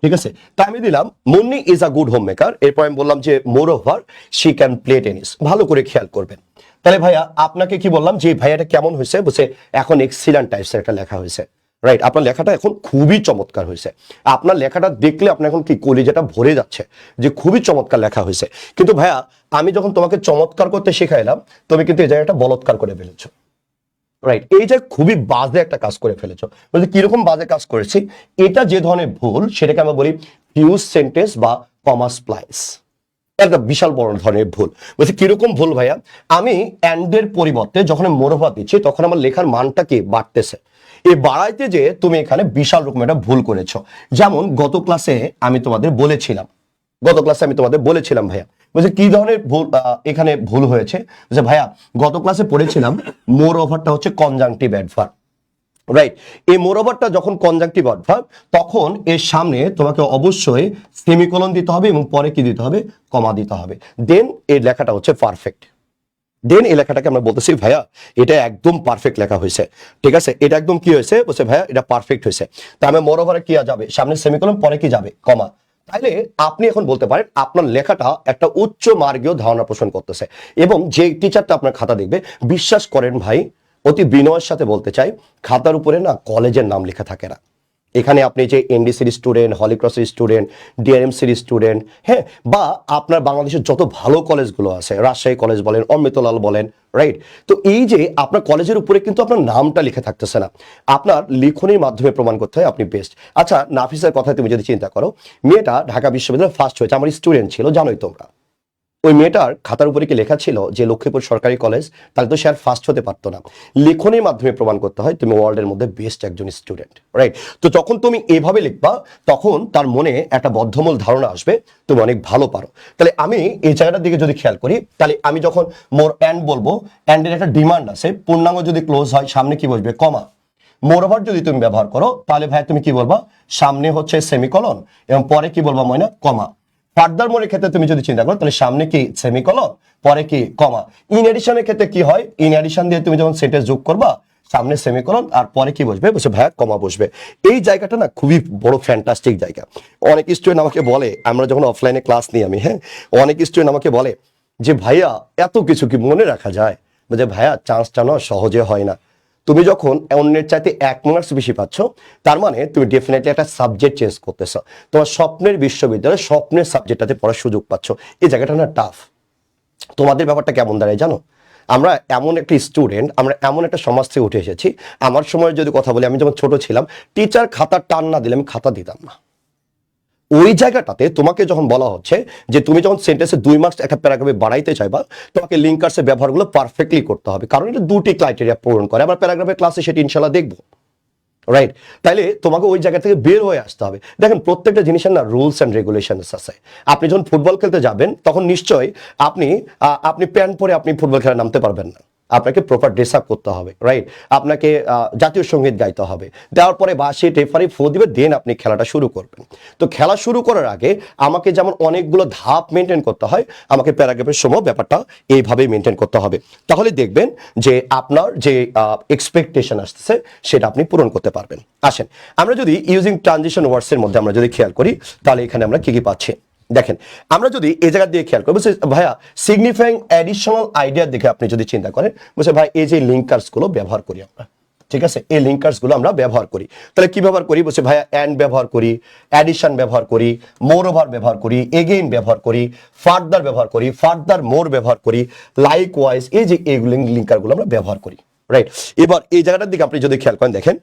ঠিক আছে? তাই আমি দিলাম Munni is a good home maker, এরপর আমি বললাম যে মোর over she can play tennis. ভালো করে খেয়াল করবেন। তাহলে ভাইয়া আপনাকে কি বললাম যে ভাইয়াটা কেমন হয়েছে? বলছে এখন এক্সিলেন্ট টাইপসের একটা লেখা হয়েছে, রাইট? আপনার লেখাটা এখন খুবই চমৎকার হয়েছে। আপনার লেখাটা দেখলে আপনার এখন কি কলিজাটা ভরে যাচ্ছে যে খুবই চমৎকার লেখা হয়েছে। কিন্তু ভাইয়া আমি যখন তোমাকে চমৎকার করতে শেখাইলাম, তুমি কিন্তু এই জায়গাটা বলৎকার করে ফেলেছো, রাইট? এই যে খুবই বাজে একটা কাজ করে ফেলেছো। বলতে কিরকম বাজে কাজ করেছি? এটা যে ধরনের ভুল সেটাকে আমরা বলি ফিউজ সেন্টেন্স বা কমা স্প্লাইস। একটা বিশাল বড় ধরনের ভুল। বলছি কিরকম ভুল ভাইয়া? আমি অ্যান্ডের পরিবর্তে যখন মোর ওভার দিচ্ছি তখন আমার লেখার মানটা কি বাড়তেছে, এই বাড়াইতে যে তুমি এখানে বিশাল রকম একটা ভুল করেছো। যেমন গত ক্লাসে আমি তোমাদের বলেছিলাম ভাইয়া, বলছে কি ধরনের ভুল এখানে ভুল হয়েছে? বলছে ভাইয়া গত ক্লাসে পড়েছিলাম মোর ওভারটা হচ্ছে কনজাংটিভ অ্যাডভার্ব, রাইট? এই মোর ওভারটা যখন কনজাংটিভ অ্যাডভার্ব, তখন এর সামনে তোমাকে অবশ্যই সেমিকোলন দিতে হবে এবং পরে কি দিতে হবে? কমা দিতে হবে। দেন এই লেখাটা হচ্ছে পারফেক্ট। দেন এই লেখাটাকে আমরা বলতেছি ভাইয়া এটা একদম পারফেক্ট লেখা হয়েছে, ঠিক আছে? এটা একদম কি হয়েছে? বলছে ভাইয়া এটা পারফেক্ট হয়েছে। তা আমি মোর ওভারে কি যাবে? সামনে সেমিকোলন, পরে কি যাবে? কমা। তাইলে আপনি এখন বলতে পারেন আপনার লেখাটা একটা উচ্চ মার্গীয় ধারণা পোষণ করতেছে, এবং যে টিচারটা আপনার খাতা দেখবে, বিশ্বাস করেন ভাই, অতি বিনয়ের সাথে বলতে চাই, খাতার উপরে না কলেজের নাম লেখা থাকে না। এখানে আপনি যে এনডিসির স্টুডেন্ট, হলিক্রসের স্টুডেন্ট, ডিআরএমসির স্টুডেন্ট, হ্যাঁ, বা আপনার বাংলাদেশের যত ভালো কলেজগুলো আছে, রাজশাহী কলেজ বলেন, অমৃতলাল বলেন, রাইট? তো এই যে আপনার কলেজের উপরে কিন্তু আপনার নামটা লিখে থাকতেছে না, আপনার লিখনির মাধ্যমে প্রমাণ করতে হয় আপনি বেস্ট। আচ্ছা, নাফিসের কথা তুমি যদি চিন্তা করো, মেয়েটা ঢাকা বিশ্ববিদ্যালয়ে ফার্স্ট হয়েছে, আমার স্টুডেন্ট ছিল, জানোই তোমরা। ওই মেয়েটার খাতার উপরে কি লেখা ছিল যে লক্ষ্মীপুর সরকারি কলেজ? তাহলে তো সে আর ফার্স্ট হতে পারতো না। লেখনের মাধ্যমে প্রমাণ করতে হয় তুমি ওয়ার্ল্ডের মধ্যে বেস্ট একজন স্টুডেন্ট, রাইট? তো যখন তুমি এভাবে লিখবা তখন তার মনে একটা বদ্ধমূল ধারণা আসবে তুমি অনেক ভালো পারো। তাহলে আমি এই জায়গাটার দিকে যদি খেয়াল করি, তাহলে আমি যখন মোর অ্যান্ড বলবো, অ্যান্ডের একটা ডিমান্ড আছে, পূর্ণাঙ্গ যদি ক্লোজ হয় সামনে কি বসবে? কমা। মোর ওভার যদি তুমি ব্যবহার করো তাহলে ভাই তুমি কি বলবা? সামনে হচ্ছে সেমিকলন এবং পরে কি বলবা ময়না? কমা। ফার্দার মোরের ক্ষেত্রে তুমি যদি চিন্তা করো তাহলে সামনে কি সেমিকলন, পরে কি কমা। ইন এডিশনের ক্ষেত্রে কি হয়? ইন এডিশন দিয়ে তুমি যখন সেন্টেন্স যোগ করবা সামনে সেমিকলন আর পরে কি বসবে? বসে ভাইয়া কমা বসবে। এই জায়গাটা না খুবই বড় ফ্যান্টাস্টিক জায়গা। অনেক স্টুডেন্ট আমাকে বলে, আমরা যখন অফলাইনে ক্লাস নিই আমি, হ্যাঁ, অনেক স্টুডেন্ট আমাকে বলে যে ভাইয়া এত কিছু কি মনে রাখা যায়? যে ভাইয়া চান্সটা না সহজে হয় না। তুমি যখন অন্যের চাইতে 1 মার্কস বেশি পাচ্ছ, তার মানে তুমি ডেফিনেটলি একটা সাবজেক্ট চেঞ্জ করতেছ। তোমার স্বপ্নের বিশ্ববিদ্যালয়ে স্বপ্নের সাবজেক্টটাতে পড়ার সুযোগ পাচ্ছ। এই জায়গাটা না টাফ। তোমাদের ব্যাপারটা কেমন দাঁড়ায় জানো? আমরা এমন একটা স্টুডেন্ট, আমরা এমন একটা সমাজ থেকে উঠে এসেছি। আমার সময় যদি কথা বলি, আমি যখন ছোট ছিলাম, টিচার খাতার টান না দিলে আমি খাতা দিতাম না। ওই জায়গাটাতে তোমাকে যখন বলা হচ্ছে যে তুমি যখন সেন্টেন্সে 2 মার্কস একটা প্যারাগ্রাফে বাড়াইতে চাইবা, তোমাকে লিঙ্কার্সের ব্যবহারগুলো পারফেক্টলি করতে হবে, কারণ এটা 2টি ক্রাইটেরিয়া পূরণ করে। আবার প্যারাগ্রাফের ক্লাসে সেটি ইনশাল্লাহ দেখবো, রাইট? তাইলে তোমাকে ওই জায়গা থেকে বের হয়ে আসতে হবে। দেখেন, প্রত্যেকটা জিনিসের না রুলস অ্যান্ড রেগুলেশনস আছে। আপনি যখন ফুটবল খেলতে যাবেন তখন নিশ্চয়ই আপনি প্যান্ট পরে আপনি ফুটবল খেলা নামতে পারবেন না, আপনাকে প্রপার ড্রেস আপ করতে হবে, রাইট? আপনাকে জাতীয় সঙ্গীত গাইতে হবে, দেওয়ার পরে বাসে রেফারি ফো দিবে, দেন আপনি খেলাটা শুরু করবেন। তো খেলা শুরু করার আগে আমাকে যেমন অনেকগুলো ধাপ মেনটেন করতে হয়, আমাকে প্যারাগ্রাফের সময় ব্যাপারটা এইভাবেই মেনটেন করতে হবে। তাহলে দেখবেন যে আপনার যে এক্সপেকটেশন আসতেছে সেটা আপনি পূরণ করতে পারবেন। আসেন, আমরা যদি ইউজিং ট্রানজিশন ওয়ার্ডসের মধ্যে আমরা যদি খেয়াল করি, তাহলে এখানে আমরা কি কি পাচ্ছি দেখেন। আমরা যদি এই জায়গা দিয়ে খেয়াল করি, বলছে ভাইয়া সিগনিফাইং অ্যাডিশনাল আইডিয়া দেখে আপনি যদি চিন্তা করেন, বলছে ভাই এই যে লিঙ্কার্স গুলো ব্যবহার করি আমরা, ঠিক আছে, এই লিঙ্কার্স গুলো আমরা ব্যবহার করি। তাহলে কি ব্যবহার করি? বলছে ভাইয়া অ্যান্ড ব্যবহার করি, অ্যাডিশন ব্যবহার করি, মোর ওভার ব্যবহার করি, এগেইন ব্যবহার করি, ফার্দার ব্যবহার করি, ফার্দার মোর ব্যবহার করি, লাইক ওয়াইজ, এই যে এই লিঙ্কার গুলো আমরা ব্যবহার করি, রাইট? এবার এই জায়গাটার দিকে আপনি যদি খেয়াল করেন, দেখেন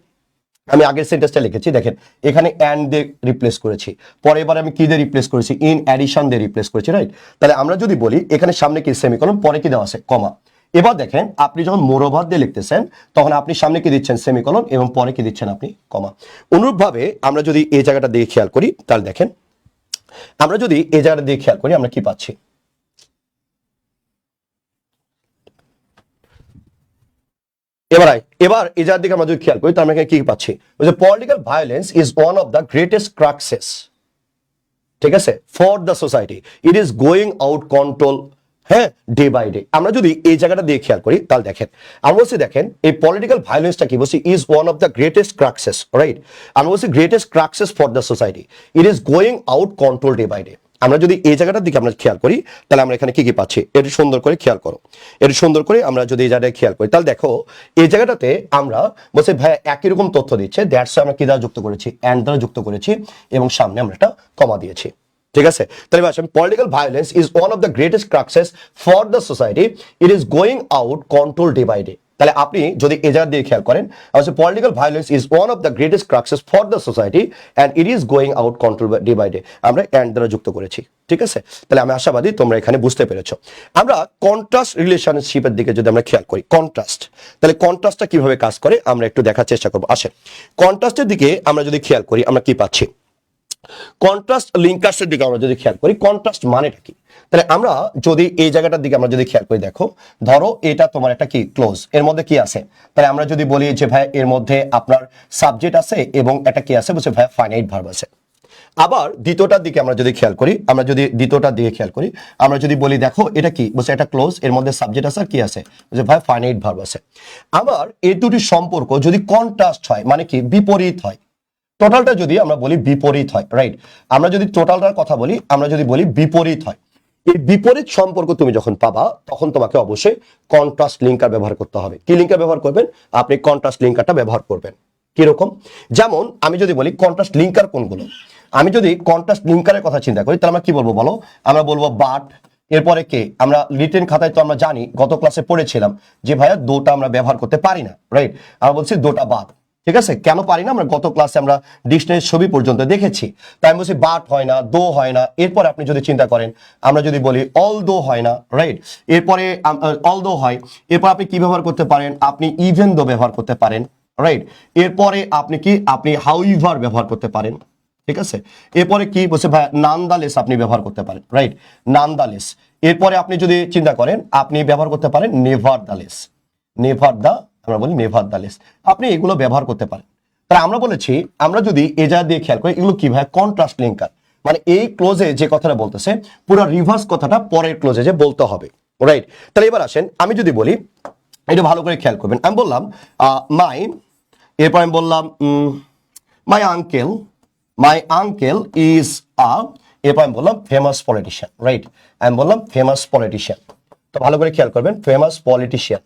আমি আগের সেন্টেন্সটা লিখেছি, দেখেন এখানে অ্যান্ড দিয়ে রিপ্লেস করেছি, পরে এবার আমি কি দিয়ে রিপ্লেস করেছি? ইন অ্যাডিশন দিয়ে রিপ্লেস করেছি, রাইট? তাহলে আমরা যদি বলি এখানে সামনে কি সেমিকোলন, পরে কি দেওয়া আছে? কমা। এবার দেখেন আপনি যখন মোর ওভার দিয়ে লিখতেছেন তখন আপনি সামনে কি দিচ্ছেন? সেমিকোলন, এবং পরে কি দিচ্ছেন আপনি? কমা। অনুরূপভাবে আমরা যদি এই জায়গাটা দিয়ে খেয়াল করি, তাহলে দেখেন আমরা যদি এই জায়গাটা দিয়ে খেয়াল করি আমরা কি পাচ্ছি? এবার এই জায়গার দিকে আমরা যদি খেয়াল করি, তাহলে আমরা এখানে কি পাচ্ছি? Political violence is one of the greatest cruxes, ঠিক আছে, for the society, it is going out control, হ্যাঁ, ডে বাই ডে। আমরা যদি এই জায়গাটা দিয়ে খেয়াল করি, তাহলে দেখেন আমরা বলছি, দেখেন এই পলিটিক্যাল ভায়োলেন্সটা কি বলছি? Is one of the greatest cruxes, right? আমরা বলছি greatest cruxes for the society, it is going out control day by day. আমরা যদি এই জায়গাটার দিকে আমরা খেয়াল করি, তাহলে আমরা এখানে কি কি পাচ্ছি? একটু সুন্দর করে খেয়াল করো, একটু সুন্দর করে আমরা যদি এই জায়গায় খেয়াল করি, তাহলে দেখো এই জায়গাটাতে আমরা বলছি ভাই একই রকম তথ্য দিচ্ছে, দ্যাটস আমরা কি দ্বারা যুক্ত করেছি? অ্যান্ড দ্বারা যুক্ত করেছি, এবং সামনে আমরা একটা কমা দিয়েছি, ঠিক আছে? তাহলে political violence is one of the greatest cruxes for the society, it is going out control day by day. তাহলে আপনি যদি এই জায়গা দিয়ে খেয়াল করেন, political violence is one of the greatest cruxes for the society and it is going out control day by day, আমরা and দ্বারা যুক্ত করেছি, ঠিক আছে? তাহলে আমি আশাবাদী তোমরা এখানে বুঝতে পেরেছো। আমরা কন্ট্রাস্ট রিলেশনশিপের দিকে যদি আমরা খেয়াল করি, কন্ট্রাস্ট, তাহলে কন্ট্রাস্টটা কিভাবে কাজ করে আমরা একটু দেখার চেষ্টা করবো। আসেন, কন্ট্রাস্টের দিকে আমরা যদি খেয়াল করি আমরা কি পাচ্ছি? কন্ট্রাস্ট লিঙ্কার্সের দিকে আমরা যদি খেয়াল করি, কন্ট্রাস্ট মানেটা কি? তাহলে আমরা যদি এই জায়গাটার দিকে আমরা যদি খেয়াল করি, দেখো ধরো এটা তোমার একটা কি ক্লোজ, এর মধ্যে কি আছে? তাহলে আমরা যদি বলি যে ভাই এর মধ্যে আপনার সাবজেক্ট আছে এবং এটা কি আছে? বলছে ভাই ফাইনাইট ভার্ব আছে। আবার দ্বিতীয়টার দিকে আমরা যদি খেয়াল করি, আমরা যদি দ্বিতীয়টার দিকে খেয়াল করি, আমরা যদি বলি দেখো এটা কি? বলছে এটা ক্লোজ, এর মধ্যে সাবজেক্ট আছে আর কি আছে? বলছে ভাই ফাইনাইট ভার্ব আছে। আবার এই দুটি সম্পর্ক যদি কন্ট্রাস্ট হয়, মানে কি বিপরীত হয়, টোটালটা যদি আমরা বলি বিপরীত হয়, রাইট? আমরা যদি টোটালটার কথা বলি, আমরা যদি বলি বিপরীত হয়, এই বিপরীত সম্পর্ক তুমি যখন পাবা তখন তোমাকে অবশ্যই কন্ট্রাস্ট লিঙ্কার ব্যবহার করতে হবে। কি লিঙ্কার ব্যবহার করবেন? আপনি কন্ট্রাস্ট লিঙ্কারটা ব্যবহার করবেন। কিরকম? যেমন আমি যদি বলি কন্ট্রাস্ট লিঙ্কার কোনগুলো, আমি যদি কন্ট্রাস্ট লিঙ্কারের কথা চিন্তা করি, তাহলে আমরা কি বলবো বলো? আমরা বলবো বাট, এরপরে কে? আমরা রিটেন খাতায় তো আমরা জানি, গত ক্লাসে পড়েছিলাম যে ভাইয়া দোটা আমরা ব্যবহার করতে পারি না, রাইট? আমরা বলছি দোটা বাদ, ঠিক আছে? কেন পারি না? আমরা গত ক্লাসে আমরা ডিকশনারির ছবি পর্যন্ত দেখেছি, তাই আমি বলছি বাট হয় না, দো হয় না। এরপর আপনি যদি চিন্তা করেন, আমরা যদি বলি অল দো হয় না, রাইট? এরপরে অল দো হয়, এরপর আপনি কি ব্যবহার করতে পারেন? আপনি ইভেন দো ব্যবহার করতে পারেন, রাইট? এরপরে আপনি কি? আপনি হাউইভার ব্যবহার করতে পারেন, ঠিক আছে? এরপরে কি বলছে ভাই? নানদালেস আপনি ব্যবহার করতে পারেন, রাইট? নানদালেস। এরপরে আপনি যদি চিন্তা করেন, আপনি ব্যবহার করতে পারেন নেভার দালেস, নেভার দা, আমরা বলি নেভার দালেস, আপনি এগুলো ব্যবহার করতে পারেন। তাহলে আমরা বলেছি, আমরা যদি এই জায়গা দিয়ে খেয়াল করি, এগুলো কি ভাই? কন্ট্রাস্ট লিঙ্কার, মানে এই ক্লোজে যে কথাটা বলতেছে পুরো রিভার্স কথাটা পরের ক্লোজে যে বলতে হবে, রাইট? তাহলে এবার আসেন, আমি যদি বলি, এটা ভালো করে খেয়াল করবেন, আমি বললাম মাই, এরপর আমি বললাম my uncle, my uncle is a, এরপর আমি বললাম ফেমাস পলিটিশিয়ান, রাইট? আমি বললাম ফেমাস পলিটিশিয়ান। তো ভালো করে খেয়াল করবেন, ফেমাস পলিটিশিয়ান,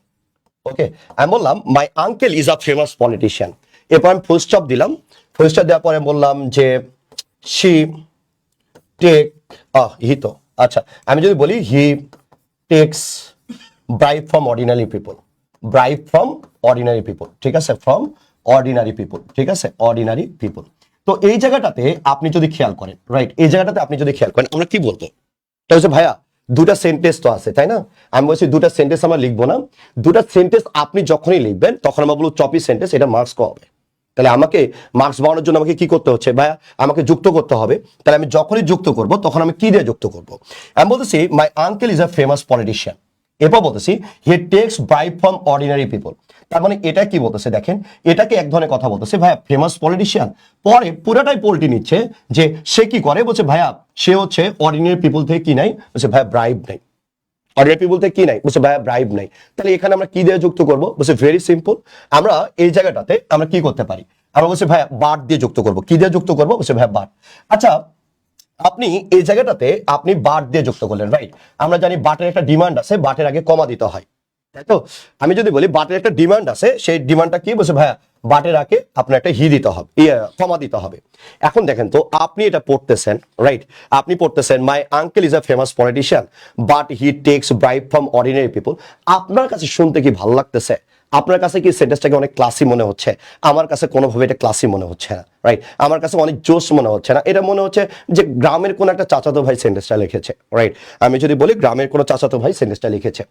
ওকে? আমি বললাম my uncle is a famous politician, এরপর আমি ফুল স্টপ দিলাম। ফুল স্টপ দেওয়ার পরে বললাম যে শি টেক, হি তো, আচ্ছা আমি যদি বলি he takes bribe from ordinary people, bribe from ordinary people, ঠিক আছে? ফ্রম অর্ডিনারি পিপল, ঠিক আছে? Ordinary people. তো এই জায়গাটাতে আপনি যদি খেয়াল করেন, রাইট, এই জায়গাটাতে আপনি যদি খেয়াল করেন, আমরা কি বলবো, এটা হচ্ছে ভাইয়া দুটা সেন্টেন্স তো আছে, তাই না? আমি বলছি দুটা সেন্টেন্স আমরা লিখবো না, দুটা সেন্টেন্স আপনি যখনই লিখবেন তখন আমরা বলবো চপি সেন্টেন্স, এটা মার্কস কম হবে। তাহলে আমাকে মার্কস বাড়ানোর জন্য আমাকে কি করতে হচ্ছে ভাইয়া, আমাকে যুক্ত করতে হবে। তাহলে আমি যখনই যুক্ত করব তখন আমি কি দিয়ে যুক্ত করব? আমি বলতেছি my uncle is a famous politician. এরপর বলতেছি he takes bribe from ordinary people. তার মানে এটা কি বলতেছে দেখেন, এটাকে এক ধরনের কথা বলতেছে ভাইয়া ফেমাস পলিটিশিয়ান, পরে পুরোটাই পল্টি নিচ্ছে যে সে কি করে, বলছে ভাইয়া সে হচ্ছে অর্ডিনারি পিপল থেকে কি নাই, বলছে ভাইয়া ব্রাইব নাই। অর্ডিনারি পিপল থেকে কি নাই, বলছে ভাইয়া ব্রাইব নাই। তাহলে এখানে আমরা কি দিয়ে যুক্ত করব, বলছে ভেরি সিম্পল, আমরা এই জায়গাটাতে আমরা কি করতে পারি, আমরা বলছি ভাইয়া বাট দিয়ে যুক্ত করব। কি দিয়ে যুক্ত করব, বলছে ভাইয়া বাট। আচ্ছা আপনি এই জায়গাটাতে আপনি বাট দিয়ে যুক্ত করলেন, রাইট। আমরা জানি বাটের একটা ডিমান্ড আছে, বাটের আগে কমা দিতে হয়, তাই তো? আমি যদি বলি বাটের একটা ডিমান্ড আছে, সেই ডিমান্ডটা কি, বলছে ভাইয়া বাটের আগে আপনার একটা হি দিতে হবে, কমা দিতে হবে। এখন দেখেন তো আপনি এটা পড়তেছেন, রাইট, আপনি পড়তেছেন my uncle is a famous politician but he takes bribe from ordinary people. আপনার কাছে শুনতে কি ভালো লাগতেছে? আপনার কাছে কি সেন্টেন্সটাকে অনেক ক্লাসি মনে হচ্ছে? আমার কাছে কোনোভাবে এটা ক্লাসি মনে হচ্ছে না, রাইট। আমার কাছে অনেক জোশ মনে হচ্ছে না, এটা মনে হচ্ছে যে গ্রামের কোনো একটা চাচাতো ভাই সেন্টেন্সটা লিখেছে, রাইট। আমি যদি বলি গ্রামের কোনো চাচাতো ভাই সেন্টেন্সটা লিখেছে।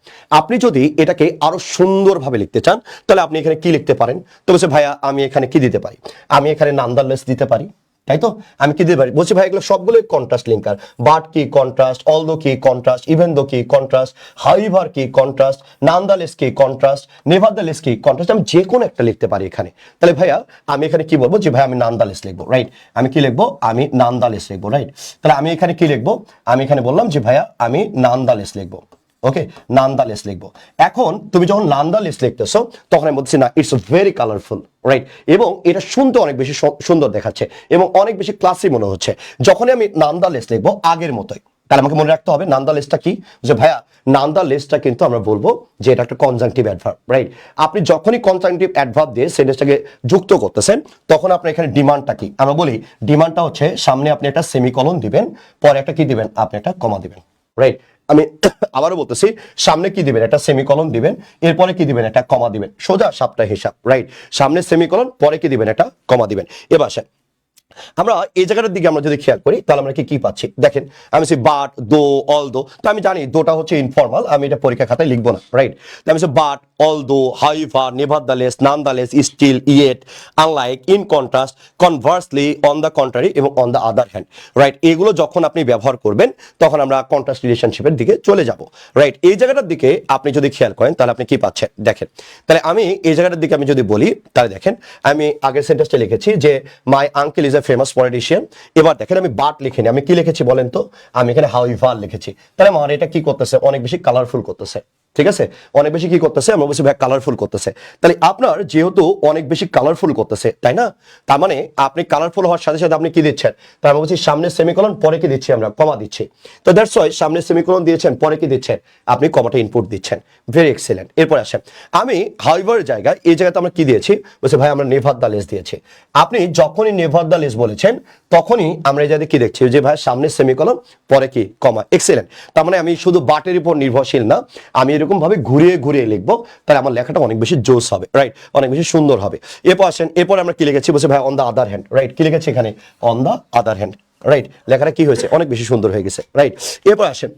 আপনি যদি এটাকে আরো সুন্দরভাবে লিখতে চান তাহলে আপনি এখানে কি লিখতে পারেন, তো বলছে ভাইয়া আমি এখানে কি দিতে পারি, আমি এখানে নামদারলেস দিতে পারি, তাই তো? আমি কি দিতে পারি, বলছি ভাই এগুলো সবগুলোই কন্ট্রাস্ট লিঙ্কার। বাট কি কন্ট্রাস্ট, অলদো কি কন্ট্রাস্ট, ইভেন দো কি কন্ট্রাস্ট, হাউএভার কি কন্ট্রাস্ট, নানদালেস কি কন্ট্রাস্ট, নেভারদালেস কি কন্ট্রাস্ট, আমি যে কোনো একটা লিখতে পারি এখানে। তাহলে ভাইয়া আমি এখানে কি বলবো, যে ভাই আমি নানদালেস লিখবো, রাইট। আমি কি লিখবো, আমি নানদালেস লিখবো, রাইট। তাহলে আমি এখানে কি লিখবো, আমি এখানে বললাম যে ভাইয়া আমি নানদালেস লিখবো, ওকে, নান্দালেস লিখবো। এখন তুমি যখন নান্দালেস লিখতেছো তখন আমি বলছি না ইটস ভেরি কালারফুল, রাইট, এবং এটা শুনতে অনেক বেশি সুন্দর দেখাচ্ছে এবং অনেক বেশি ক্লাসি মনে হচ্ছে। যখনই আমি নান্দালেস লিখবো আগের মতোই, তাহলে আমাকে মনে রাখতে হবে নান্দালেসটা কি, যে ভাইয়া নান্দালেসটা কিন্তু আমরা বলবো যে এটা একটা কনজাংটিভ অ্যাডভার্ব, রাইট। আপনি যখনই কনজাংটিভ অ্যাডভার্ব দিয়ে সেন্টেন্সটাকে যুক্ত করতেছেন তখন আপনার এখানে ডিমান্ডটা কি, আমরা বলি ডিমান্ডটা হচ্ছে সামনে আপনি একটা সেমিকলন দিবেন, পরে একটা কি দিবেন, আপনি একটা কমা দিবেন, রাইট। আমি আবারও বলতেছি, সামনে কি দিবেন, একটা সেমিকলন দিবেন, এরপরে কি দিবেন, একটা কমা দিবেন, সোজা সাপটা হিসাব, রাইট। সামনে সেমিকলন, পরে কি দিবেন, একটা কমা দিবেন। এবার আসেন আমরা এই জায়গাটার দিকে আমরা যদি খেয়াল করি তাহলে আমরা কি পাচ্ছি দেখেন, আমি সে বাট দো অল দো, তো আমি জানি দোটা হচ্ছে ইনফর্মাল, আমি এটা পরীক্ষা খাতায় লিখবো না, রাইট। তো আমি say but although however nevertheless nonetheless still yet unlike in contrast conversely on the contrary এবং on the other hand, right. এগুলো যখন আপনি ব্যবহার করবেন তখন আমরা কন্ট্রাস্ট রিলেশনশিপের দিকে চলে যাব, রাইট। এই জায়গাটার দিকে আপনি যদি খেয়াল করেন তাহলে আপনি কি পাচ্ছেন দেখেন। তাহলে আমি এই জায়গাটার দিকে আমি যদি বলি তাহলে দেখেন, আমি আগের সেন্টেন্সটা লিখেছি যে my uncle is famous politician. এবার দেখেন আমি বাট লিখিনি, আমি কি লিখেছি বলেন তো, আমি এখানে হাউএভার লিখেছি। তাহলে আমার এটা কি করতেছে, অনেক বেশি কালারফুল করতেছে, ঠিক আছে, অনেক বেশি কি করতেছে, আমরা বলছি ভাই কালারফুল করতেছে। তাহলে আপনার যেহেতু অনেক বেশি কালারফুল করতেছে, তাই না, তার মানে আপনি কালারফুল হওয়ার সাথে সাথে আপনি কি দিচ্ছেন, তার আমরা বলছি সামনে সেমিকলন, পরে কি দিচ্ছি, আমরা কমা দিচ্ছি। তো দ্যাটস ওয়াই সামনে সেমিকলন দিয়েছেন, পরে কি দিচ্ছেন, আপনি কমাটা ইনপুট দিচ্ছেন, ভেরি এক্সেলেন্ট। এরপর আসেন আমি হাউএভার জায়গায়, এই জায়গাতে আমরা কি দিয়েছি, বলছে ভাই আমরা নেভারদালেস দিয়েছি। আপনি যখনই নেভারদালেস বলেছেন তখনই আমরা এই জায়গায় কি দেখছি, যে ভাই সামনে সেমিকলন, পরে কি কমা, এক্সেলেন্ট। তার মানে আমি শুধু বাটের উপর নির্ভরশীল না, আমি এরকম ভাবে ঘুরিয়ে ঘুরিয়ে লিখবো, তাহলে আমার লেখাটা অনেক বেশি জোস হবে, রাইট, অনেক বেশি সুন্দর হবে। এরপর আসেন, এরপর আমরা কি লিখেছি, বলছে ভাই on the other hand, right, কি লিখেছি এখানে, on the other hand, right. লেখাটা কি হয়েছে, অনেক বেশি সুন্দর হয়ে গেছে, রাইট। এরপর আসেন,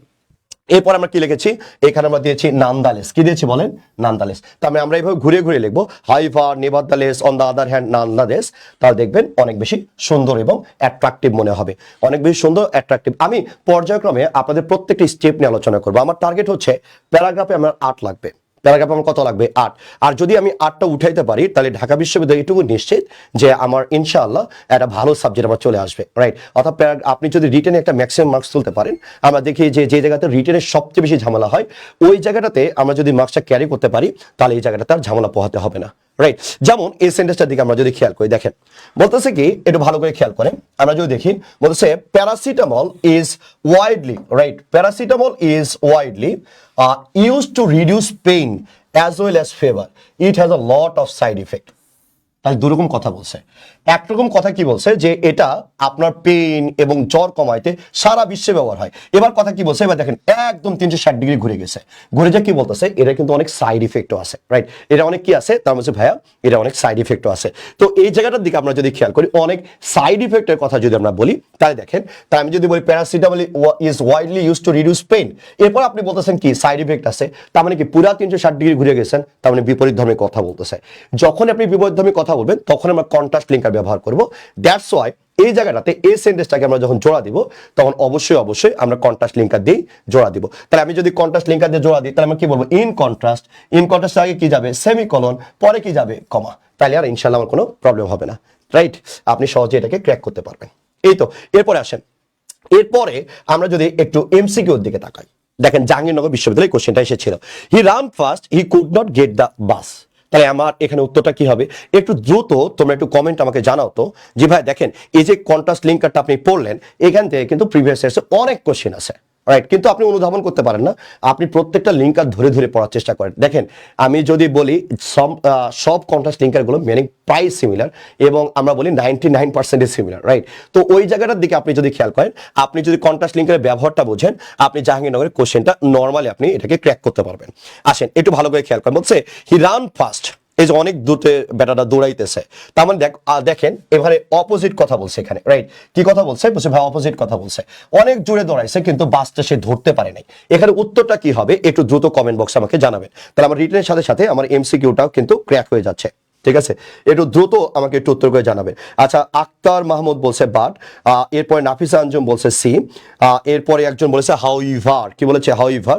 এরপর আমরা কি লিখেছি, এখানে আমরা দিয়েছি নানদালেস, কি দিয়েছি বলেন, নানদালেস। তাহলে আমরা এইভাবে ঘুরিয়ে ঘুরিয়ে লিখবো however nevertheless on the other hand nonetheless, তাহলে দেখবেন অনেক বেশি সুন্দর এবং অ্যাট্রাকটিভ মনে হবে, অনেক বেশি সুন্দর অ্যাট্রাকটিভ। আমি পর্যায়ক্রমে আপনাদের প্রত্যেকটি স্টেপ নিয়ে আলোচনা করবো। আমার টার্গেট হচ্ছে প্যারাগ্রাফে আমার 8 লাগবে, প্যারাগ্রাফ আমার কত লাগবে, 8। আর যদি আমি 8টা উঠাইতে পারি তাহলে ঢাকা বিশ্ববিদ্যালয় এটুকু নিশ্চিত যে আমার ইনশাআল্লাহ একটা ভালো সাবজেক্ট আমার চলে আসবে, রাইট। অর্থাৎ আপনি যদি রিটেনে একটা ম্যাক্সিমাম মার্কস তুলতে পারেন, আমরা দেখি যে যে জায়গাতে রিটেনের সবচেয়ে বেশি ঝামেলা হয় ওই জায়গাটাতে আমরা যদি মার্কসটা ক্যারি করতে পারি তাহলে এই জায়গাটাতে আর ঝামেলা পোহাতে হবে না, রাইট। যেমন এই সেন্টেন্সটার দিকে আমরা যদি খেয়াল করি দেখেন, বলতেছে কি, একটু ভালো করে খেয়াল করেন, আমরা যদি দেখি বলতেছে paracetamol is widely, right, paracetamol is widely used to reduce pain as well as fever. It has a lot of side effect. তাহলে দুরকম কথা বলছে, একরকম কথা কি বলছে যে এটা আপনার পেইন এবং জ্বর কমাইতে সারা বিশ্বে ব্যবহার হয়। এবার কথা কি বলছে, এবার দেখেন একদম 360 ডিগ্রি ঘুরে গেছে, ঘুরে যা কি বলতেছে, এটা কিন্তু অনেক সাইড ইফেক্টও আছে, রাইট? এটা অনেক কি আছে তার মধ্যে ভাইয়া, এটা অনেক সাইড ইফেক্টও আছে। তো এই জায়গাটার দিকে আমরা যদি খেয়াল করি, অনেক সাইড ইফেক্টের কথা যদি আমরা বলি, তাহলে দেখেন, তাই আমি যদি বলি paracetamol is widely use to reduce pain, এরপর আপনি বলতেছেন কি সাইড ইফেক্ট আছে, তার মানে কি পুরা 360 ডিগ্রি ঘুরে গেছেন, তার মানে বিপরীত ধর্মী কথা বলতেছে। যখন আপনি বিপরীত ধর্মী কথা বলবেন তখন আমরা কন্ট্রাস্ট লিঙ্কার ব্যবহার করব। দ্যাটস ওয়াই এই জায়গাটাতে এই সেন্টেন্সটাকে আমরা যখন জোড়া দিব তখন অবশ্যই আমরা কন্ট্রাস্ট লিঙ্কার দিয়ে জোড়া দিব। তাহলে আমি যদি কন্ট্রাস্ট লিঙ্কার দিয়ে জোড়া দিই তাহলে আমরা কি বলবো, ইন কন্ট্রাস্ট, ইন কন্ট্রাস্ট আগে কি যাবে সেমিকোলন, পরে কি যাবে কমা, তাহলে আর ইনশাআল্লাহ আমার কোনো প্রবলেম হবে না, রাইট? আপনি সহজে এটাকে ক্র্যাক করতে পারবেন। এই তো, এরপরে আসেন, এরপরে আমরা যদি একটু এমসিকিউর দিকে তাকাই, দেখেন জাহাঙ্গীরনগর বিশ্ববিদ্যালয়ে কোশ্চেনটা এসেছিল, he ran fast he could not get the bus. তাহলে আমার এখানে উত্তরটা কি হবে, একটু দ্রুত তোমরা একটু কমেন্ট আমাকে জানাও তো। জি ভাই দেখেন, এই যে কন্ট্রাস্ট লিঙ্কারটা আপনি পড়লেন, এখান থেকে কিন্তু প্রিভিয়াস ইয়ার্সে অনেক কোশ্চেন আছে, রাইট? কিন্তু আপনি অনুধাবন করতে পারেন না, আপনি প্রত্যেকটা লিঙ্কার ধরে ধরে পড়ার চেষ্টা করেন। দেখেন আমি যদি বলি সব কন্ট্রাস্ট লিঙ্কারগুলো মিনিং প্রায় সিমিলার, এবং আমরা বলি 99% সিমিলার, রাইট? তো ওই জায়গাটার দিকে আপনি যদি খেয়াল করেন, আপনি যদি কন্ট্রাস্ট লিঙ্কারের ব্যবহারটা বোঝেন, আপনি জাহাঙ্গীরনগরের কোশ্চেনটা নর্মালি আপনি এটাকে ক্র্যাক করতে পারবেন। আসেন একটু ভালো করে খেয়াল করেন, বলছে হি রান ফাস্ট, এই যে অনেক দ্রুতে ব্যাটাটা দৌড়াইতেছে, তার মানে দেখেন এবারে অপোজিট কথা বলছে এখানে, রাইট? কি কথা বলছে, বলছে ভাই অপোজিট কথা বলছে, অনেক জোরে দৌড়াইছে কিন্তু বাসটা সে ধরতে পারে নাই। এখানে উত্তরটা কি হবে একটু দ্রুত কমেন্ট বক্সে আমাকে জানাবেন, তাহলে আমার রিটেনের সাথে সাথে আমার এমসিকিউটাও কিন্তু ক্র্যাক হয়ে যাচ্ছে, ঠিক আছে? একটু দ্রুত আমাকে একটু উত্তর করে জানাবেন। আচ্ছা, আক্তার মাহমুদ বলছে বাট, এরপরে নাফিসা আঞ্জুম বলছে সি, এরপরে একজন বলেছে হাউইভার, কি বলেছে হাউইভার,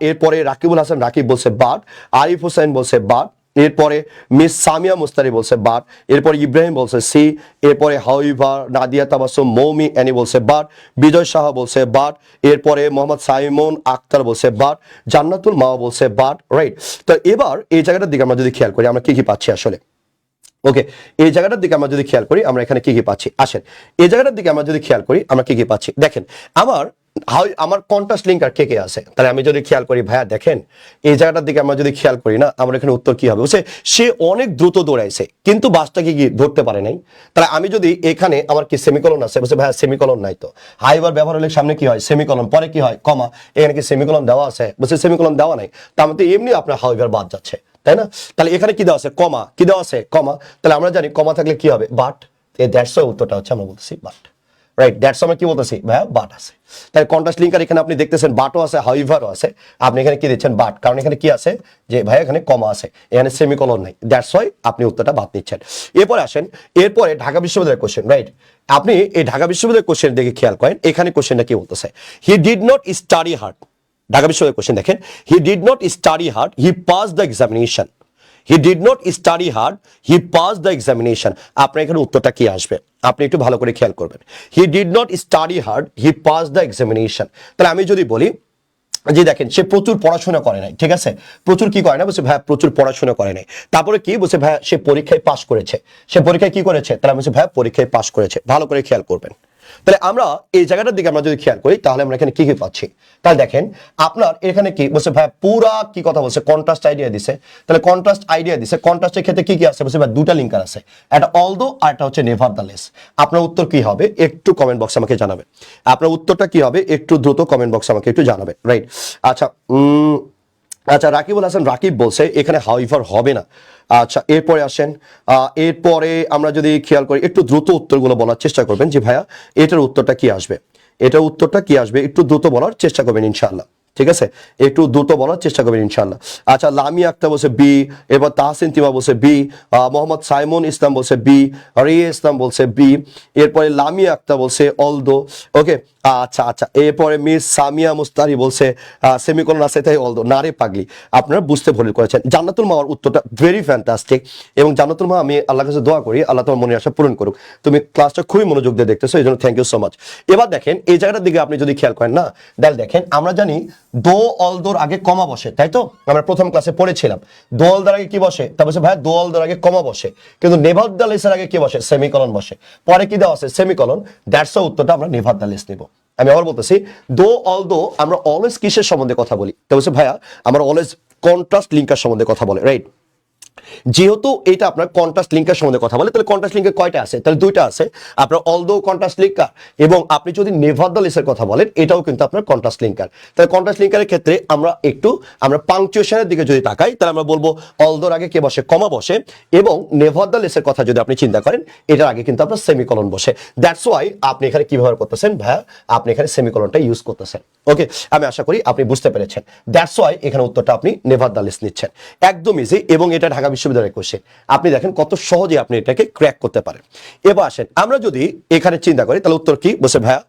এরপরে রাকিবুল হাসান রাকিব বলছে বাট, আরিফ হোসেন বলছে বাট, এরপরে মিস সামিয়া মুস্তারি বলছে বাট, এরপরে ইব্রাহিম বলছে সি, এরপরে হাউইভার, নাদিয়া তাবাসুম মৌমি অ্যানি বলছে বাট, বিজয় সাহা বলছে বাট, এরপরে মোহাম্মদ সাইমন আক্তার বলছে বাট, জান্নাতুল মাওয়া বলছে বাট, রাইট? তো এবার এই জায়গাটার দিকে আমরা যদি খেয়াল করি আমরা কি কি পাচ্ছি আসলে, ওকে, এই জায়গাটার দিকে আমরা যদি খেয়াল করি আমরা এখানে কি কি পাচ্ছি, আসেন এই জায়গাটার দিকে আমরা যদি খেয়াল করি আমরা কি কি পাচ্ছি, দেখেন আমার কন্ট্রাস্ট লিঙ্কার কে কে আছে, তাহলে আমি যদি খেয়াল করি ভাইয়া দেখেন এই জায়গাটার দিকে আমরা যদি খেয়াল করি না, আমরা এখানে উত্তর কি হবে, বলছে সে অনেক দ্রুত দৌড়াইছে কিন্তু বাসটাকে কি ধরতে পারে নাই। তাহলে আমি যদি এখানে আমার কি সেমিকোলন আছে, বলছে ভাইয়া সেমিকোলন নাই তো, হাইবার ব্যবহার হলে সামনে কি হয় সেমিকোলন, পরে কি হয় কমা, এখানে কি সেমিকোলন দেওয়া আছে, বলছে সেমিকোলন দেওয়া নাই, তার মধ্যে এমনি আপনার হাইবার বাদ যাচ্ছে, তাই না? তাহলে এখানে কি দেওয়া আছে কমা, কি দেওয়া আছে কমা, তাহলে আমরা জানি কমা থাকলে কি হবে বাট, দ্যাটস উত্তরটা হচ্ছে আমরা বলতেছি বাট, রাইট? দ্যাটস আমরা কি বলতেছি ভাইয়া বাট আছে। তাই কন্ট্রাস্ট লিঙ্কার এখানে আপনি দেখতেছেন বাটও আছে হাউইভারও আছে, আপনি এখানে কি দিচ্ছেন বাট, কারণ এখানে কি আছে যে ভাইয়া এখানে কমা আছে, এখানে সেমিকোলন নাই, দ্যাটস ওয়াই আপনি উত্তরটা বাদ নিচ্ছেন। এরপরে আসেন, এরপরে ঢাকা বিশ্ববিদ্যালয়ের কোশ্চেন, রাইট? আপনি এই ঢাকা বিশ্ববিদ্যালয়ের কোশ্চেন দেখে খেয়াল করেন, এখানে কোশ্চেনটা কি বলতেছে, he did not study hard, Dhaka বিশ্ববিদ্যালয়ের কোশ্চেন দেখেন, he did not study hard he pass the examination, he did not study hard he pass the examination, আপনার এখানে উত্তরটা কি আসবে আপনি একটু ভালো করে খেয়াল করবেন, he did not study hard he pass the examination. তাহলে আমি যদি বলি যে দেখেন সে প্রচুর পড়াশোনা করে নাই, ঠিক আছে, প্রচুর কি করে না, বলছে ভাইয়া প্রচুর পড়াশোনা করে নাই, তারপরে কি বলছে ভাইয়া সে পরীক্ষায় পাস করেছে, সে পরীক্ষায় কি করেছে, তাহলে বলছে ভাইয়া পরীক্ষায় পাস করেছে, ভালো করে খেয়াল করবেন। তাহলে আমরা এই জায়গাটার দিকে আমরা যদি খেয়াল করি তাহলে আমরা এখানে কি কি পাচ্ছি, তাহলে দেখেন আপনার এখানে কি বলছে ভাই পুরা কি কথা বলছে কন্ট্রাস্ট আইডিয়া দিছে, তাহলে কন্ট্রাস্ট আইডিয়া দিছে, কন্ট্রাস্টের ক্ষেত্রে কি কি আছে বলছে ভাই দুটা লিঙ্কার আছে, একটা অলদো আর একটা হচ্ছে নেভারদালেস। আপনার উত্তর কি হবে একটু কমেন্ট বক্সে আমাকে জানাবেন, আপনার উত্তরটা কি হবে একটু দ্রুত কমেন্ট বক্সে আমাকে একটু জানাবেন, রাইট? আচ্ছা আচ্ছা, রাকিবুল হাসান রাকিব বলছে এখানে হাউইভার হবে না। আচ্ছা, এরপরে আসেন, এরপরে আমরা যদি খেয়াল করি একটু দ্রুত উত্তরগুলো বলার চেষ্টা করবেন, যে ভাইয়া এটার উত্তরটা কি আসবে, এটার উত্তরটা কি আসবে একটু দ্রুত বলার চেষ্টা করবেন ইনশাআল্লাহ, ঠিক আছে, একটু দ্রুত বলার চেষ্টা করবেন ইনশাআল্লাহ। আচ্ছা, লামিয়া আক্তার বলছে বি, এরপর তাহসিন তিমা বলছে বি, মোহাম্মদ সাইমন ইসলাম বলছে বি, রিয়া ইসলাম বলছে বি, এরপরে লামিয়া আক্তার বলছে অলদো, ওকে। আচ্ছা আচ্ছা, এরপরে মিস সামিয়া মুস্তারি বলছে সেমিকোলন আছে তাই অলদো, না রে পাগলি, আপনারা বুঝতে ভুল করেছেন। জান্নাতুল মাওয়ার উত্তরটা ভেরি ফ্যান্টাস্টিক, এবং জান্নাতুল মা আমি আল্লাহর কাছে দোয়া করি আল্লাহ তোমার মনের আশা পূরণ করুক, তুমি ক্লাসটা খুবই মনোযোগ দিয়ে দেখতেছো, এই জন্য থ্যাংক ইউ সো মাচ। এবার দেখেন এই জায়গাটার দিকে আপনি যদি খেয়াল করেন না, দেখেন আমরা জানি দো অলদোর আগে কমা বসে, তাই তো আমরা প্রথম ক্লাসে পড়েছিলাম, দো অলদোর আগে কি বসে, তা বলছে ভাই দো অলদোর আগে কমা বসে, কিন্তু নেভারদালেসের আগে কি বসে সেমিকোলন বসে, পরে কি দেওয়া আছে সেমিকোলন, দ্যাটস উত্তরটা আমরা নেভারদালেস নেব। আমি আবার বলতেছি দো অলদো আমরা অলওয়েজ কিসের সম্বন্ধে কথা বলি, তা বলছে ভাইয়া আমরা অলওয়েজ কন্ট্রাস্ট লিঙ্কার সম্বন্ধে কথা বলে, রাইট? যেহেতু এটা আপনার কন্ট্রাস্ট লিঙ্কার সম্বন্ধে কথা বলে, তাহলে কন্ট্রাস্ট লিঙ্কার কয়টা আছে? তাহলে দুইটা আছে, আপনার অলদো কন্ট্রাস্ট লিঙ্কার, এবং আপনি যদি নেভারদালেস এর কথা বলেন এটাও কিন্তু আপনার কন্ট্রাস্ট লিঙ্কার। তাহলে কন্ট্রাস্ট লিঙ্কারের ক্ষেত্রে আমরা পাংচুয়েশনের দিকে যদি তাকাই, তাহলে আমরা বলবো অলদোর আগে কে বসে? কমা বসে, এবং নেভারদালেস এর কথা যদি আপনি চিন্তা করেন এটার আগে কিন্তু আপনার সেমিকোলন বসে। দ্যাটস ওয়াই আপনি এখানে কি ব্যবহার করতেছেন ভাইয়া? আপনি এখানে সেমিকোলনটা ইউজ করতেছেন। ওকে, আমি আশা করি আপনি বুঝতে পেরেছেন। দ্যাটস ওয়াই এখানে উত্তরটা আপনি নেভারদালেস নিচ্ছেন। একদম ইজি, এবং এটা ঢাকা বিশ্ববিদ্যালয়ের কোশ্চেন। আপনি দেখেন কত সহজে আপনি এটাকে ক্র্যাক করতে পারেন। এবার আসেন আমরা যদি এখানে চিন্তা করি, তাহলে উত্তর কি বসে ভাইয়া?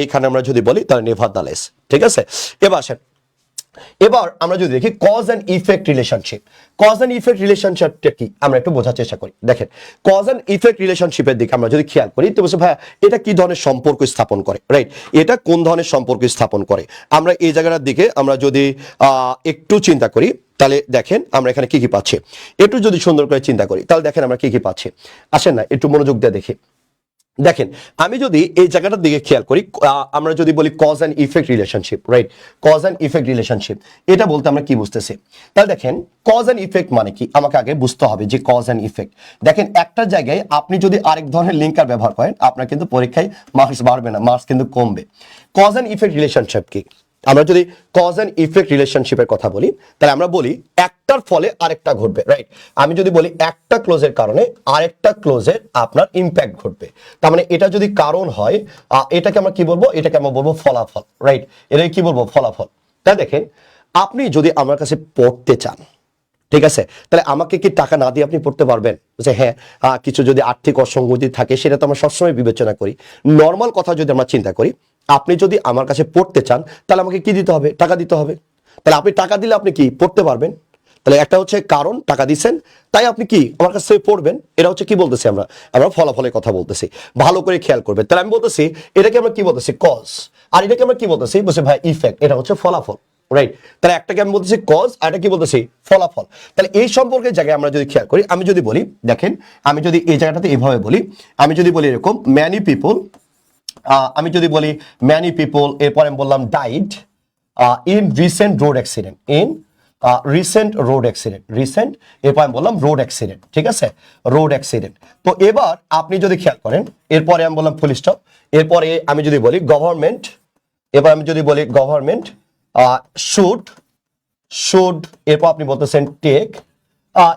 এখানে আমরা যদি বলি তাহলে নেভারদালেস, ঠিক আছে। এবার আসেন, এবার আমরা যদি দেখি cause and effect relationship. Cause and effect রিলেশনশিপটা কি আমরা একটু বোঝার চেষ্টা করি। দেখেন, কজ এন্ড ইফেক্ট রিলেশনশিপের দিকে আমরা যদি খেয়াল করি, তো বলছে ভাইয়া এটা কি ধরনের সম্পর্ক স্থাপন করে, রাইট? এটা কোন ধরনের সম্পর্ক স্থাপন করে? আমরা এই জায়গাটার দিকে আমরা যদি একটু চিন্তা করি, তাহলে দেখেন আমরা এখানে কি কি পাচ্ছি। একটু যদি সুন্দর করে চিন্তা করি, তাহলে দেখেন আমরা কি কি পাচ্ছি। আসেন না একটু মনোযোগ দিয়ে দেখি। দেখেন, আমি যদি এই জায়গাটার দিকে খেয়াল করি, আমরা যদি বলি cause and effect relationship, right? Cause and effect relationship, এটা বলতে আমরা কি বুঝতেছি? তাহলে দেখেন কজ অ্যান্ড ইফেক্ট মানে কি আমাকে আগে বুঝতে হবে যে কজ অ্যান্ড ইফেক্ট। দেখেন, একটা জায়গায় আপনি যদি আরেক ধরনের লিঙ্কার ব্যবহার করেন, আপনার কিন্তু পরীক্ষায় মার্কস বাড়বে না, মার্কস কিন্তু কমবে। কজ অ্যান্ড ইফেক্ট রিলেশনশিপ কি? আমরা যদি কজ অ্যান্ড ইফেক্ট রিলেশনশিপের কথা বলি, তাহলে আমরা বলি একটার ফলে আরেকটা ঘটবে, রাইট? আমি যদি বলি একটা ক্লোজের কারণে আরেকটা ক্লোজের আপনার ইম্প্যাক্ট ঘটবে, তার মানে এটা যদি কারণ হয়, এটাকে আমরা কি বলবো? এটাকে আমরা বলবো ফলাফল, রাইট? এটাকে কি বলবো? ফলাফল। তাই দেখেন, আপনি যদি আমার কাছে পড়তে চান, ঠিক আছে, তাহলে আমাকে কি টাকা না দিয়ে আপনি পড়তে পারবেন? যে হ্যাঁ, কিছু যদি আর্থিক অসঙ্গতি থাকে সেটা তো আমরা সবসময় বিবেচনা করি। নর্মাল কথা যদি আমরা চিন্তা করি, আপনি যদি আমার কাছে পড়তে চান তাহলে আমাকে কি দিতে হবে? টাকা দিতে হবে। তাহলে আপনি টাকা দিলে আপনি কি পড়তে পারবেন? তাহলে একটা হচ্ছে কারণ, টাকা দিচ্ছেন তাই আপনি কি আমার কাছে পড়বেন। এটা হচ্ছে কি বলতেছি আমরা? আমরা ফলাফলের কথা বলতেছি, ভালো করে খেয়াল করবেন। তাহলে আমি বলতেছি এটাকে আমরা কি বলতেছি? কজ। আর এটাকে আমরা কি বলতেছি? বলছে ভাই ইফেক্ট, এটা হচ্ছে ফলাফল, রাইট? তাহলে একটাকে আমি বলতেছি কজ, আর এটা কি বলতেছি? ফলাফল। তাহলে এই সম্পর্কের জায়গায় আমরা যদি খেয়াল করি, আমি যদি বলি, দেখেন আমি যদি এই জায়গাটাতে এইভাবে বলি, আমি যদি বলি এরকম ম্যানি পিপল, আমি যদি বলি ম্যানি পিপল, এরপর আমি বললাম died in recent road accident, in recent road accident, recent, এরপর আমি বললাম রোড অ্যাক্সিডেন্ট, ঠিক আছে, রোড অ্যাক্সিডেন্ট। তো এবার আপনি যদি খেয়াল করেন, এরপরে আমি বললাম ফুল স্টপ, এরপরে আমি যদি বলি গভর্নমেন্ট, এবার আমি যদি বলি গভর্নমেন্ট শুড, এরপর আপনি বলতেছেন টেক,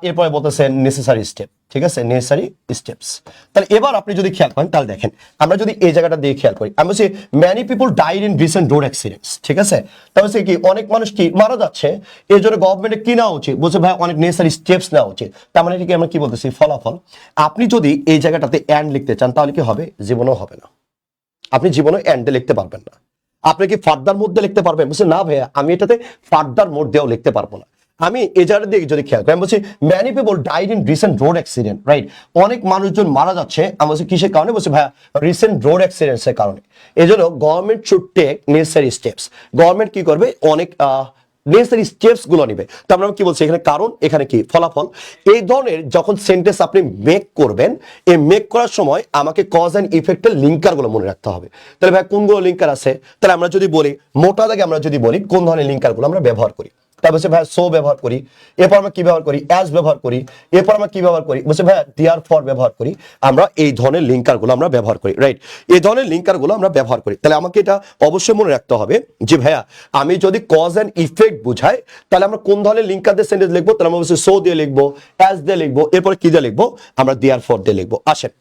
এরপরে বলতেছেন নেসেসারি স্টেপ, ঠিক আছে, নেসেসারি স্টেপস। তাহলে এবার আপনি যদি খেয়াল করেন, তাহলে দেখেন আমরা যদি এই জায়গাটা দিয়ে খেয়াল করি, আমি বলছি many people died in recent road accidents, ঠিক আছে। তাহলে কি অনেক মানুষ কি মারা যাচ্ছে, এর জন্য গভর্নমেন্টের কি নেওয়া উচিত? বলছে ভাই অনেক নেসেসারি স্টেপস নেওয়া উচিত। তার মানে কি আমরা কি বলতেছি? ফলাফল। আপনি যদি এই জায়গাটাতে অ্যান্ড লিখতে চান তাহলে কি হবে? জীবনেও হবে না, আপনি জীবনে অ্যান্ডে লিখতে পারবেন না। আপনি কি ফার্দার মধ্যে লিখতে পারবেন? বলছে না ভাইয়া, আমি এটাতে ফার্দার মধ্যেও লিখতে পারবো না। আমি এই জায়গাটা দিয়ে যদি খেয়াল করি, আমি বলছি many people died in recent road accident, right? অনেক মানুষজন মারা যাচ্ছে, আমি বলছি কিসের কারণে? বলছি ভাইয়া রিসেন্ট রোড অ্যাক্সিডেন্টসের কারণে। এই জন্য government should take necessary steps. Government কি করবে? অনেক নেসেসারি স্টেপস গুলো নিবে। তারপরে আমি কি বলছি? এখানে কারণ, এখানে কি? ফলাফল। এই ধরনের যখন সেন্টেন্স আপনি মেক করবেন, এই মেক করার সময় আমাকে কজ এন্ড ইফেক্টের লিঙ্কার গুলো মনে রাখতে হবে। তাহলে ভাই কোনগুলো লিঙ্কার আছে? তাহলে আমরা যদি বলি মোটা দাগে, আমরা যদি বলি কোন ধরনের লিঙ্কার গুলো আমরা ব্যবহার করি, তারপর বলছে ভাই সো ব্যবহার করি, এরপর আমরা কি ব্যবহার করি? অ্যাজ ব্যবহার করি, এরপর আমরা কি ব্যবহার করি? বলছে ভাই দেয়ার ফর ব্যবহার করি। আমরা এই ধরনের লিঙ্কার গুলো আমরা ব্যবহার করি, রাইট? এই ধরনের লিঙ্কার গুলো আমরা ব্যবহার করি। তাহলে আমাকে এটা অবশ্যই মনে রাখতে হবে যে ভাইয়া আমি যদি কজ এন্ড ইফেক্ট বুঝাই, তাহলে আমরা কোন ধরনের লিঙ্কার দিয়ে সেন্টেন্স লিখবো? তাহলে আমরা বলছি সো দিয়ে লিখবো, অ্যাজ দিয়ে লিখবো, এরপর কি দিয়ে লিখবো? আমরা দেয়ার ফর দিয়ে লিখবো। আসেন,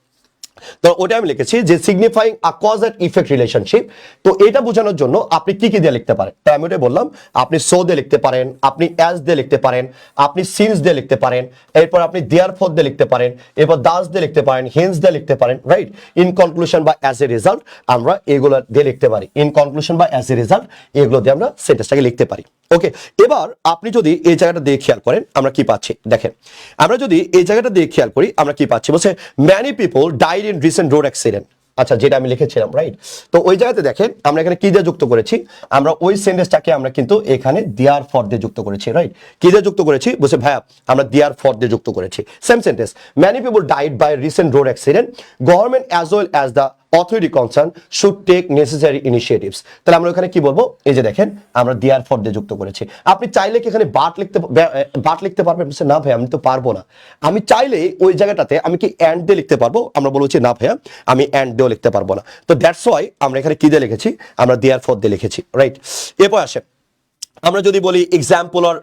তো ওটা আমি লিখেছি যে signifying a cause and effect relationship. তো এটা বোঝানোর জন্য আপনি কি কি দিয়ে লিখতে পারেন? তাই আমি ওটাই বললাম, আপনি সো দিয়ে লিখতে পারেন, আপনি অ্যাজ দিয়ে লিখতে পারেন, আপনি সিন্স দিয়ে লিখতে পারেন, এরপর আপনি দেয়ার ফর দিয়ে লিখতে পারেন, এরপর দাস দিয়ে লিখতে পারেন, হেন্স দিয়ে লিখতে পারেন, রাইট? ইন কনক্লুশন বা অ্যাজ এ রেজাল্ট আমরা এগুলো দিয়ে লিখতে পারি। ইন কনক্লুশন বা অ্যাজ এ রেজাল্ট এগুলো দিয়ে আমরা সেন্টেন্সটাকে লিখতে পারি। ওকে, এবার আপনি যদি এই জায়গাটা দিয়ে খেয়াল করেন আমরা কি পাচ্ছি, দেখেন আমরা যদি এই জায়গাটা দিয়ে খেয়াল করি আমরা কি পাচ্ছি? বলছে many people died in recent road accident. আচ্ছা, যেটা আমি লিখেছিলাম, রাইট? তো ওই জায়গাতে দেখেন আমরা এখানে কি দিয়ে যুক্ত করেছি? আমরা ওই সেন্টেন্সটাকে আমরা কিন্তু এখানে দেয়ার ফর দিয়ে যুক্ত করেছি, রাইট? কি দিয়ে যুক্ত করেছি? বলছে ভাইয়া আমরা দেয়ার ফর দিয়ে যুক্ত করেছি। Same sentence, many people died by recent road accident, government as well as the authority concern should take necessary initiatives. তাহলে আমরা এখানে কি বলবো, এই যে দেখেন আমরা দেয়ার ফর দিয়ে যুক্ত করেছি। আপনি চাইলে কি এখানে বাট লিখতে পারবেন? না ভাই আমি তো পারবো না। আমি চাইলে ওই জায়গাটাতে আমি কি অ্যান্ড দিয়ে লিখতে পারবো? আমরা বলছি না ভাইয়া আমি অ্যান্ড দিয়েও লিখতে পারবো না। তো দ্যাটস ওয়াই আমরা এখানে কি দিয়ে লিখেছি, আমরা দেয়ার ফর দিয়ে লিখেছি, রাইট। এরপর আসে আমরা যদি বলি এক্সাম্পল অর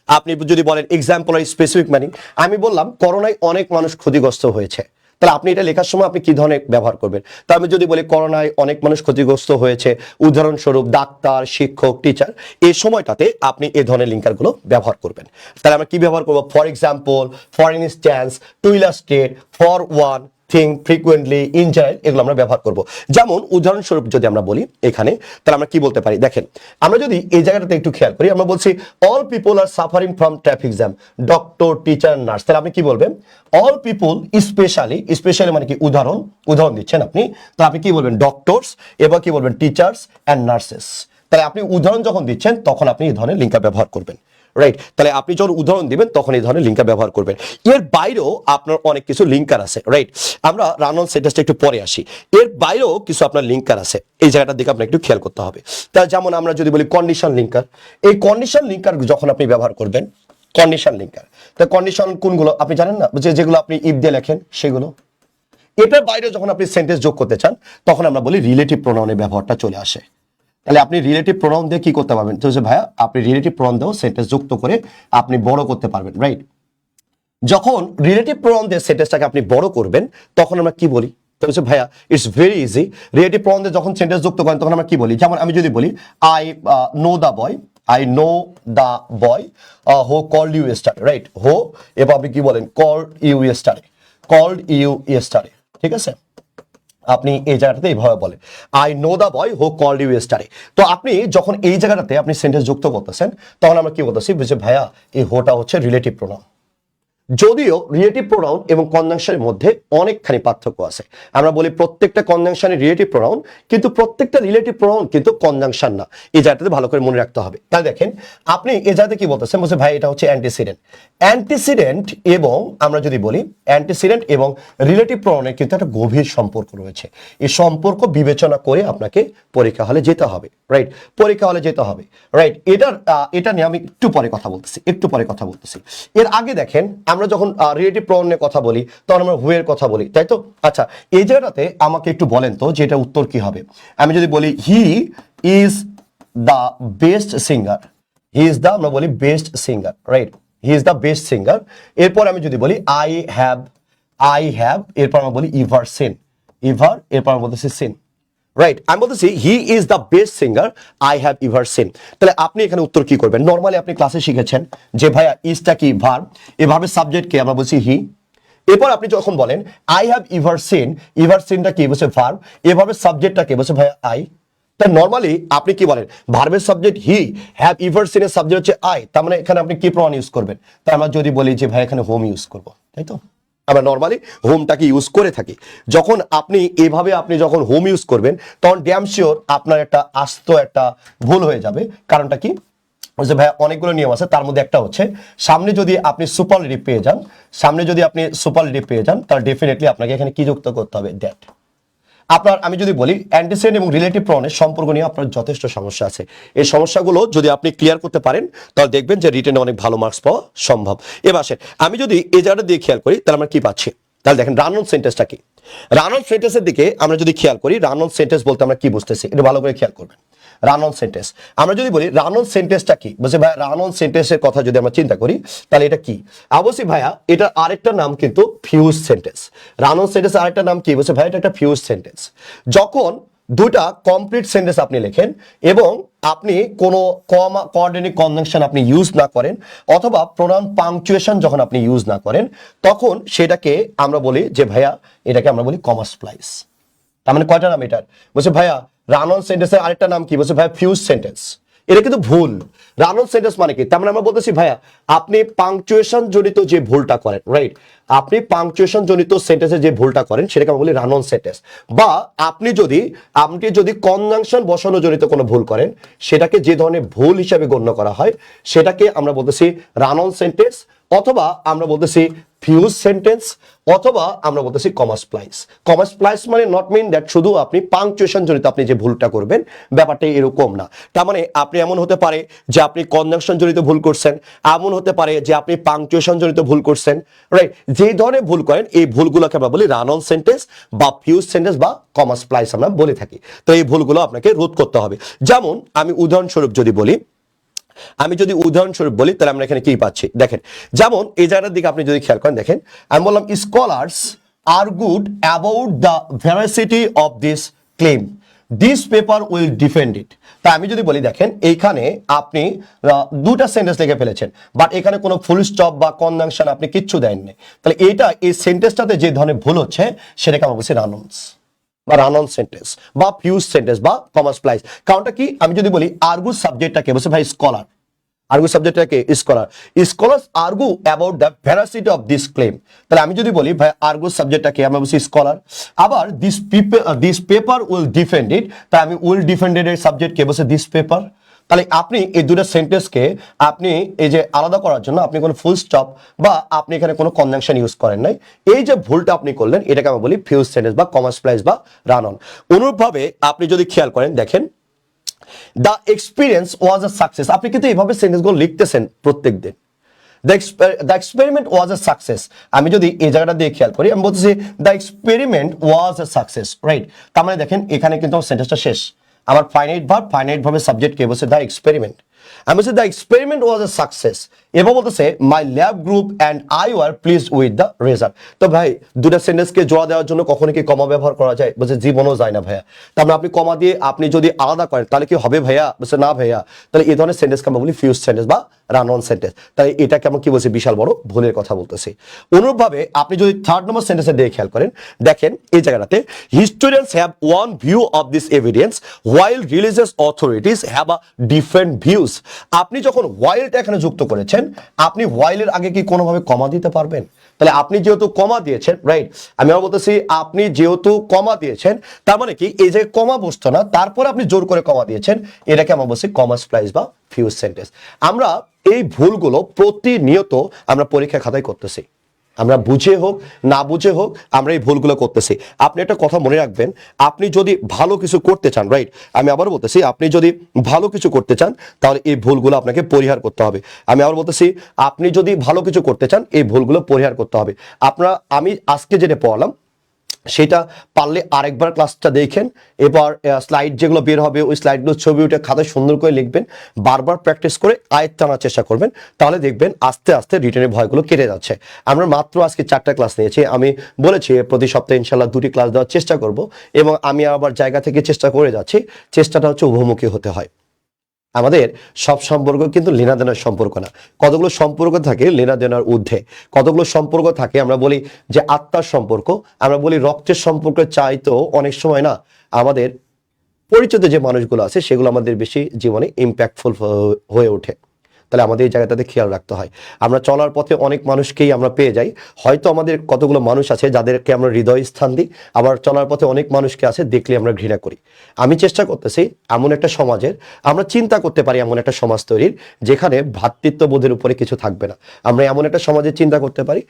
আপনি যদি বলেন এক্সাম্পল অর স্পেসিফিক মিনিং, আমি বললাম করোনায় অনেক মানুষ ক্ষতিগ্রস্ত হয়েছে, তাহলে আপনি এটা লেখার সময় আপনি কি ধরনের ব্যবহার করবেন? তা আমি যদি বলি করোনায় অনেক মানুষ ক্ষতিগ্রস্ত হয়েছে, উদাহরণস্বরূপ ডাক্তার, শিক্ষক, টিচার, এই সময়টাতে আপনি এই ধরনের লিঙ্কারগুলো ব্যবহার করবেন। তাহলে আমরা কি ব্যবহার করবো? For example, for instance, two illustrate, for one thing, frequently, in general, এগুলো আমরা ব্যবহার করব। যেমন উদাহরণস্বরূপ যদি আমরা বলি এখানে, তাহলে আমরা কি বলতে পারি? দেখেন আমরা যদি এই জায়গাটাতে একটু খেয়াল করি, আমরা বলছি all people are suffering from traffic jam, doctor, teacher, nurse. তাহলে আপনি কি বলবেন? অল পিপল স্পেশালি, স্পেশালি মানে কি উদাহরণ দিচ্ছেন আপনি, তো আপনি কি বলবেন? ডক্টরস, এবার কি বলবেন? Teachers and nurses. তাহলে আপনি উদাহরণ যখন দিচ্ছেন তখন আপনি এই ধরনের লিঙ্কার ব্যবহার করবেন, রাইট। তাহলে আপনি যখন উদাহরণ দিবেন তখন এই ধরনের লিঙ্কার ব্যবহার করবেন। এর বাইরেও আপনার অনেক কিছু লিঙ্কার আছে, রাইট। আমরা রান অন সেন্টেন্সটা একটু পরে আসি। এর বাইরেও কিছু আপনার লিঙ্কার আছে, এই জায়গাটার দিকে আপনার একটু খেয়াল করতে হবে। তা যেমন আমরা যদি বলি কন্ডিশন লিঙ্কার, এই কন্ডিশন লিঙ্কার যখন আপনি ব্যবহার করবেন, কন্ডিশন লিঙ্কার, তা কন্ডিশন কোনগুলো আপনি জানেন না? যেগুলো আপনি ইফ দিয়ে লেখেন সেগুলো। এটার বাইরে যখন আপনি সেন্টেন্স যোগ করতে চান তখন আমরা বলি রিলেটিভ প্রোনাউনের ব্যবহারটা চলে আসে। তাহলে আপনি রিলেটিভ প্রোনাউন দিয়ে কি করতে পারবেন? তো ভাইয়া আপনি রিলেটিভ প্রোনাউন দিয়েও সেন্টেন্স যুক্ত করে আপনি বড় করতে পারবেন, রাইট। যখন রিলেটিভ প্রোনাউন দিয়ে সেন্টেন্সটাকে আপনি বড় করবেন তখন আমরা কি বলি? তো ভাইয়া it's very easy. Relative pronoun দিয়ে যখন সেন্টেন্স যুক্ত করেন তখন আমরা কি বলি? যেমন আমি যদি বলি I know the boy, I know the বয় হো কল্ড ইউ ইয়েস্টারডে, রাইট। হো, এবার আপনি কি বলেন? Called you yesterday, called you yesterday, ঠিক আছে। আপনি এই জায়গাটাতে এইভাবে বলেন I know the boy who called you yesterday. তো আপনি যখন এই জায়গাটাতে আপনি সেন্টেন্স যুক্ত করতেছেন তখন আমরা কি বলতেছি? বুঝে ভাইয়া এই হোটা হচ্ছে রিলেটিভ প্রোনাউন। যদিও রিলেটিভ প্রোনাউন এবং কনজাংশনের মধ্যে অনেকখানি পার্থক্য আছে। আমরা বলি প্রত্যেকটা কনজাংশনের রিলেটিভ প্রোনাউন, কিন্তু প্রত্যেকটা রিলেটিভ প্রোনাউন কিন্তু কনজাংশন না। এই জায়গাটাতে ভালো করে মনে রাখতে হবে। তাহলে দেখেন আপনি এই জায়গাতে কি বলতেছেন? বলছে ভাই এটা হচ্ছে অ্যান্টিসিডেন্ট। অ্যান্টিসিডেন্ট এবং আমরা যদি বলি অ্যান্টিসিডেন্ট এবং রিলেটিভ প্রোনাউনের কিন্তু একটা গভীর সম্পর্ক রয়েছে। এই সম্পর্ক বিবেচনা করে আপনাকে পরীক্ষা হলে যেতে হবে, রাইট। পরীক্ষা হলে যেতে হবে, রাইট। এটা নিয়ে আমি একটু পরে কথা বলতেছি। এর আগে দেখেন আমরা যখন রিলেটিভ প্রোনাউনের কথা বলি তখন আমরা হু এর কথা বলি, তাই তো? আচ্ছা, এই জায়গাটাতে আমাকে একটু বলেন তো যে এটা উত্তর কি হবে? আমি যদি বলি হি is the best singer, he is the, আমরা বলি best singer, right. He is the best singer. এরপর আমি যদি বলি আই হ্যাভ, এরপর আমরা বলি ইভার সিন, এরপর আমরা বলতেছি সিন, রাইট। আমি বলতেছি he is the best singer I have ever seen. তাহলে আপনি এখানে উত্তর কি করবেন? নর্মালি আপনি ক্লাসে শিখেছেন যে ভাইয়া ইজটা কি? ভার্ব, এভাবে সাবজেক্টকে আমরা বলছি হি। এরপর আপনি যখন বলেন আই হ্যাভ ইভার সিনটা কি? বলছে ভার্ব, এভাবে সাবজেক্টটা কে? বলছে ভাইয়া আই। তাই নর্মালি আপনি কি বলেন? ভার্বের সাবজেক্ট হি, হ্যাভ ইভার সিনের সাবজেক্ট হচ্ছে আই, তার মানে এখানে আপনি কি প্রোনাউন ইউজ করবেন? তাই আমরা যদি বলি যে ভাই এখানে হোম ইউজ করবো, তাই তো? আমরা নর্মালি হোমটাকে ইউজ করে থাকি। যখন আপনি এভাবে আপনি যখন হোম ইউজ করবেন তখন ড্যাম শিওর আপনার একটা আস্ত একটা ভুল হয়ে যাবে। কারণটা কি? যে ভাই অনেকগুলো নিয়ম আছে, তার মধ্যে একটা হচ্ছে সামনে যদি আপনি সুপারলেটিভ পেয়ে যান, তাহলে ডেফিনেটলি আপনাকে এখানে কি যুক্ত করতে হবে? দ্যাট। আপনার আমি যদি বলি অ্যান্টিসিডেন্ট এবং রিলেটিভ প্রোনাউনের সম্পর্ক নিয়ে আপনার যথেষ্ট সমস্যা আছে। এই সমস্যাগুলো যদি আপনি ক্লিয়ার করতে পারেন তাহলে দেখবেন যে রিটেনে অনেক ভালো মার্কস পাওয়া সম্ভব। এবার আসেন আমি যদি এই জায়গাটা দিয়ে খেয়াল করি তাহলে আমরা কি পাচ্ছি? তাহলে দেখেন রান অন সেন্টেন্সটা কি? রান অন সেন্টেন্সের দিকে আমরা যদি খেয়াল করি, রান অন সেন্টেন্স বলতে আমরা কি বুঝতেছি একটু ভালো করে খেয়াল করবেন। রান অন সেন্টেন্স আমরা যদি বলি রান অন সেন্টেন্সটা কি? বলছে ভাই রান অন সেন্টেন্সের কথা যদি আমরা চিন্তা করি তাহলে এটা কি? অবশ্যই ভাইয়া এটার আরেকটা নাম কিন্তু ফিউজ সেন্টেন্স। রান অন সেন্টেন্সের আরেকটা নাম কি? বলছে ভাই এটা একটা ফিউজ সেন্টেন্স। যখন দুটা কমপ্লিট সেন্টেন্স আপনি লেখেন এবং আপনি কোনো কমা, কোঅর্ডিনেট কনজাংশন আপনি ইউজ না করেন অথবা প্রোনাউন পাংচুয়েশন যখন আপনি ইউজ না করেন তখন সেটাকে আমরা বলি যে ভাইয়া এটাকে আমরা বলি কমা স্প্লাইস। তার মানে কয়টা নাম এটার? বলছে ভাইয়া রান অন সেন্টেন্সের আরেকটা নাম কি? বলছে ভাইয়া ফিউজ সেন্টেন্স। এটা কিন্তু ভুল। রান অন সেন্টেন্স মানে কি? তার মানে আমরা বলতেছি ভাইয়া আপনি পাংচুয়েশন জনিত যে ভুলটা করেন, রাইট, আপনি পাংচুয়েশন জনিত সেন্টেন্সে যে ভুলটা করেন সেটাকে আমরা বলি রান অন সেন্টেন্স। বা আপনি যদি কনজাংশন বসানো জনিত কোনো ভুল করেন সেটাকে যে ধরনের ভুল হিসাবে গণ্য করা হয় সেটাকে আমরা বলতেছি রান অন সেন্টেন্স অথবা আমরা বলতেছি ফিউজ সেন্টেন্স, অথবা আমরা বলতেছি কমা স্প্লাইস। কমা স্প্লাইস মানে নট মিন দ্যাট শুধু আপনি পাংচুয়েশন জনিত আপনি যে ভুলটা করবেন, ব্যাপারটা এরকম না। তার মানে আপনি এমন হতে পারে যে আপনি কনজাংশন জনিত ভুল করছেন, এমন হতে পারে যে আপনি পাংচুয়েশন জনিত ভুল করছেন, রাইট? যে ধরনের ভুল করেন এই ভুলগুলোকে আমরা বলি রান অন সেন্টেন্স বা ফিউজ সেন্টেন্স বা কমা স্প্লাইস আমরা বলে থাকি। তো এই ভুলগুলো আপনাকে রোধ করতে হবে। যেমন আমি উদাহরণস্বরূপ যদি বলি, তাহলে আমরা এখানে কি পাচ্ছি দেখেন। যেমন এই জায়গাটার দিকে আপনি যদি খেয়াল করেন, দেখেন আমি বললাম scholars are good about the veracity of this claim, this paper will defend it. তা আমি যদি বলি দেখেন এইখানে আপনি দুটা সেন্টেন্স লিখে ফেলেছেন, বাট এখানে কোনো ফুল স্টপ বা কনজাংশন আপনি কিচ্ছু দেননি, তাহলে এই সেন্টেন্সটাতে যে ধরনের ভুল হচ্ছে সেটাকে আমরা বলছি রানন্স বা রান অন সেন্টেন্স বা ফিউজ সেন্টেন্স বা কমা স্প্লাইস। কারণটা কি, আমি যদি বলি আর্গু সাবজেক্টটাকে বলছে ভাই স্কলার, আর্গু সাবজেক্টটাকে scholar, scholars argue about the veracity of this claim. তাহলে আমি যদি বলি ভাই আর্গু সাবজেক্টটাকে আমরা বলছি স্কলার, আবার দিস পেপার উইল ডিফেন্ড ইট, তাই আমি উইল ডিফেন্ডেড এর সাবজেক্ট কে বলছে দিস পেপার। তাহলে আপনি এই দুটো সেন্টেন্সকে আপনি এই যে আলাদা করার জন্য আপনি কোনো ফুল স্টপ বা আপনি এখানে কোনো কনজাংশন ইউজ করেন নাই, এই যে ভুলটা আপনি করলেন এটাকে আমরা বলি ফিউজ সেন্টেন্স বা কমা স্প্লাইস বা রান অন। অনুরূপভাবে আপনি যদি খেয়াল করেন দেখেন the experience was a success, আপনি কিন্তু এইভাবে সেন্টেন্সগুলো লিখতেছেন প্রত্যেক দিন। The experiment was a success, আমি যদি এই জায়গাটা দিয়ে খেয়াল করি, আমি বলতেছি the experiment was a success, right? তার মানে দেখেন এখানে কিন্তু সেন্টেন্সটা শেষ, আমার ফাইনাইট ভাবে সাবজেক্ট কে বলছে দ্য এক্সপেরিমেন্ট, আমি বলছি the experiment was a success, এবং বলতেছে my lab group and I were pleased with the result. তো ভাই দুটা সেন্টেন্সকে জোড়া দেওয়ার জন্য কখনো কি কমা ব্যবহার করা যায়? বলছে জীবনও যায় না ভাইয়া। তার মানে আপনি কমা দিয়ে আপনি যদি আলাদা করেন তাহলে কি হবে ভাইয়া? বলছে না ভাইয়া। তাহলে এই ধরনের সেন্টেন্সকে আমরা বলি ফিউজ সেন্টেন্স বা রান অন সেন্টেন্স। তাই এটাকে আমরা কি বলছি, বিশাল বড় ভুলের কথা বলতেছি। অনুরূপভাবে আপনি যদি থার্ড নম্বর সেন্টেন্সের দিকে খেয়াল করেন, দেখেন এই জায়গাটাতে historians have one view of this evidence while religious authorities have a different views. আপনি যখন হোয়াইলটা এখানে যুক্ত করেছেন, আপনি হোয়াইলের আগে কি কোনোভাবে কমা দিতে পারবেন? তাহলে আপনি যেহেতু কমা দিয়েছেন, রাইট, আমি আবার বলতেছি আপনি যেহেতু কমা দিয়েছেন, তার মানে কি এই যে কমা বসতো না, তারপরে আপনি জোর করে কমা দিয়েছেন, এটাকে আমরা বলছি কমা স্প্লাইস বা ফিউজ সেন্টেন্স। আমরা এই ভুলগুলো প্রতিনিয়ত আমরা পরীক্ষা খাতায় করতেছি, আমরা বুঝে হোক না বুঝে হোক আমরা এই ভুলগুলো করতেছি। আপনি একটা কথা মনে রাখবেন, আপনি যদি ভালো কিছু করতে চান, রাইট, আমি আবার বলতেছি আপনি যদি ভালো কিছু করতে চান তাহলে এই ভুলগুলো আপনাকে পরিহার করতে হবে। আমি আবার বলতেছি আপনি যদি ভালো কিছু করতে চান এই ভুলগুলো পরিহার করতে হবে। আমি আজকে যেটা পড়ালাম সেটা পারলে আরেকবার ক্লাসটা দেখেন, এবার স্লাইড যেগুলো বের হবে ওই স্লাইডগুলো ছবি উঠে খাতায় সুন্দর করে লিখবেন, বারবার প্র্যাকটিস করে আয়ত্ত আনার চেষ্টা করবেন, তাহলে দেখবেন আস্তে আস্তে রিটেনের ভয়গুলো কেটে যাচ্ছে। আমরা মাত্র আজকে 4টা ক্লাস নিয়েছি, আমি বলেছি প্রতি সপ্তাহে ইনশাল্লাহ 2টি ক্লাস দেওয়ার চেষ্টা করব, এবং আমি আবার জায়গা থেকে চেষ্টা করে যাচ্ছি। চেষ্টাটা হচ্ছে উভমুখী হতে হয়। আমাদের সব সম্পর্ক কিন্তু লেনাদেনার সম্পর্ক না, কতগুলো সম্পর্ক থাকে লেনাদেনার ঊর্ধ্বে, কতগুলো সম্পর্ক থাকে আমরা বলি যে আত্মার সম্পর্ক, আমরা বলি রক্তের সম্পর্ক, চাইতেও অনেক সময় না আমাদের পরিচিত যে মানুষগুলো আছে সেগুলো আমাদের বেশি জীবনে ইম্প্যাক্টফুল হয়ে ওঠে। তাহলে আমাদের এই জায়গাটাতে খেয়াল রাখতে হয়। আমরা চলার পথে অনেক মানুষকেই আমরা পেয়ে যাই, হয়তো আমাদের কতগুলো মানুষ আছে যাদেরকে আমরা হৃদয় স্থান দিই, আবার চলার পথে অনেক মানুষকে আছে দেখলে আমরা ঘৃণা করি। আমি চেষ্টা করতেছি এমন একটা সমাজের, আমরা চিন্তা করতে পারি এমন একটা সমাজ তৈরির যেখানে ভ্রাতৃত্ববোধের উপরে কিছু থাকবে না। আমরা এমন একটা সমাজের চিন্তা করতে পারি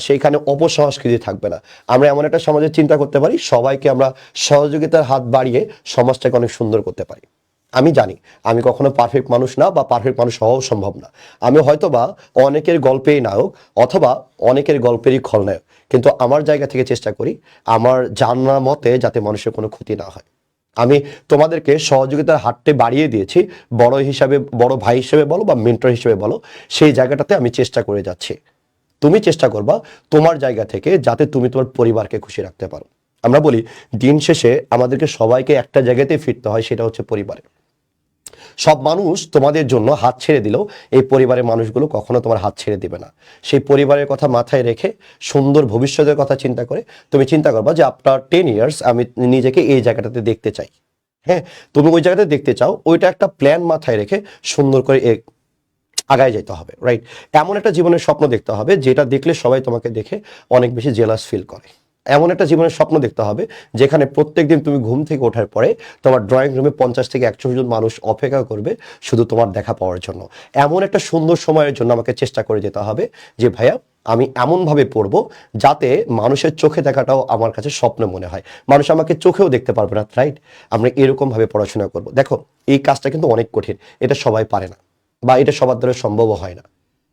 সেইখানে অপসংস্কৃতি থাকবে না। আমরা এমন একটা সমাজের চিন্তা করতে পারি সবাইকে আমরা সহযোগিতার হাত বাড়িয়ে সমাজটাকে অনেক সুন্দর করতে পারি। আমি জানি আমি কখনো পারফেক্ট মানুষ না, বা পারফেক্ট মানুষ হওয়াও সম্ভব না। আমি হয়তো বা অনেকের গল্পেই নায়ক অথবা অনেকের গল্পেরই খলনায়ক, কিন্তু আমার জায়গা থেকে চেষ্টা করি আমার জানা মতে যাতে মানুষের কোনো ক্ষতি না হয়। আমি তোমাদেরকে সহযোগিতার হাতটা বাড়িয়ে দিয়েছি, বড় হিসাবে, বড় ভাই হিসেবে বলো বা মেন্টর হিসেবে বলো, সেই জায়গাটাতে আমি চেষ্টা করে যাচ্ছি। তুমি চেষ্টা করবা তোমার জায়গা থেকে যাতে তুমি তোমার পরিবারকে খুশি রাখতে পারো। আমরা বলি দিন শেষে আমাদেরকে সবাইকে একটা জায়গাতেই ফিরতে হয়, সেটা হচ্ছে পরিবারে। সব মানুষ তোমাদের জন্য হাত ছেড়ে দিলেও এই পরিবারের মানুষগুলো কখনো তোমার হাত ছেড়ে দিবে না। সেই পরিবারের কথা মাথায় রেখে সুন্দর ভবিষ্যতের কথা চিন্তা করে তুমি চিন্তা করবা যে আফটার 10 ইয়ার্স আমি নিজেকে এই জায়গাটাতে দেখতে চাই। হ্যাঁ, তুমি ওই জায়গাতে দেখতে চাও, ওইটা একটা প্ল্যান মাথায় রেখে সুন্দর করে আগায় যেতে হবে, রাইট? এমন একটা জীবনের স্বপ্ন দেখতে হবে যেটা দেখলে সবাই তোমাকে দেখে অনেক বেশি জেলাস ফিল করে। এমন একটা জীবনের স্বপ্ন দেখতে হবে যেখানে প্রত্যেকদিন তুমি ঘুম থেকে ওঠার পরে তোমার ড্রয়িং রুমে 50 থেকে 100 জন মানুষ অপেক্ষা করবে শুধু তোমার দেখা পাওয়ার জন্য। এমন একটা সুন্দর সময়ের জন্য আমাকে চেষ্টা করে যেতে হবে যে ভাইয়া আমি এমনভাবে পড়বো যাতে মানুষের চোখে দেখাটাও আমার কাছে স্বপ্ন মনে হয়, মানুষ আমাকে চোখেও দেখতে পারবে না, রাইট? আমরা এরকম ভাবে পড়াশোনা করব। দেখো এই কাজটা কিন্তু অনেক কঠিন, এটা সবাই পারে না বা এটা সবার দ্বারা সম্ভবও হয় না।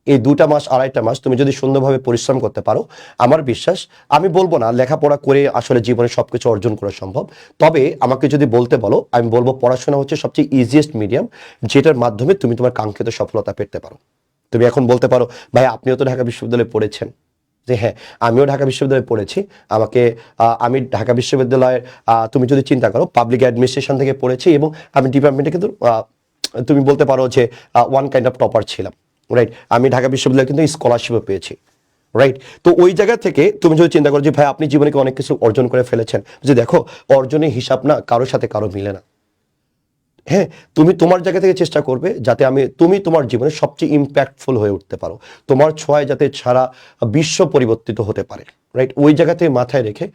এই 2টা মাস 2.5টা মাস তুমি যদি সুন্দরভাবে পরিশ্রম করতে পারো, আমার বিশ্বাস, আমি বলবো না লেখাপড়া করে আসলে জীবনে সবকিছু অর্জন করা সম্ভব, তবে আমাকে যদি বলতে বলো আমি বলবো পড়াশোনা হচ্ছে সবচেয়ে ইজিয়েস্ট মিডিয়াম যেটার মাধ্যমে তুমি তোমার কাঙ্ক্ষিত সফলতা পেতে পারো। তুমি এখন বলতে পারো ভাই আপনিও তো ঢাকা বিশ্ববিদ্যালয়ে পড়েছেন, যে হ্যাঁ আমিও ঢাকা বিশ্ববিদ্যালয়ে পড়েছি। আমাকে আমি ঢাকা বিশ্ববিদ্যালয়ের তুমি যদি চিন্তা করো পাবলিক অ্যাডমিনিস্ট্রেশন থেকে পড়েছি এবং আমি ডিপার্টমেন্টে কিন্তু তুমি বলতে পারো যে ওয়ান কাইন্ড অফ টপার ছিলাম, রাইট? আমি ঢাকা বিশ্ববিদ্যালয়ে কিন্তু স্কলারশিপও পেয়েছি, রাইট? তো ওই জায়গা থেকে তুমি যদি চিন্তা করো যে ভাই আপনি জীবনে অনেক কিছু অর্জন করে ফেলেছেন, যে দেখো অর্জনের হিসাব না কারোর সাথে কারো মিলে না। হ্যাঁ, তুমি তোমার জায়গা থেকে চেষ্টা করবে যাতে তুমি তোমার জীবনে সবচেয়ে ইম্প্যাক্টফুল হয়ে উঠতে পারো, তোমার ছোঁয়ায় যাতে সারা বিশ্ব পরিবর্তিত হতে পারে, রাইট? ওই জায়গা থেকে মাথায় রেখে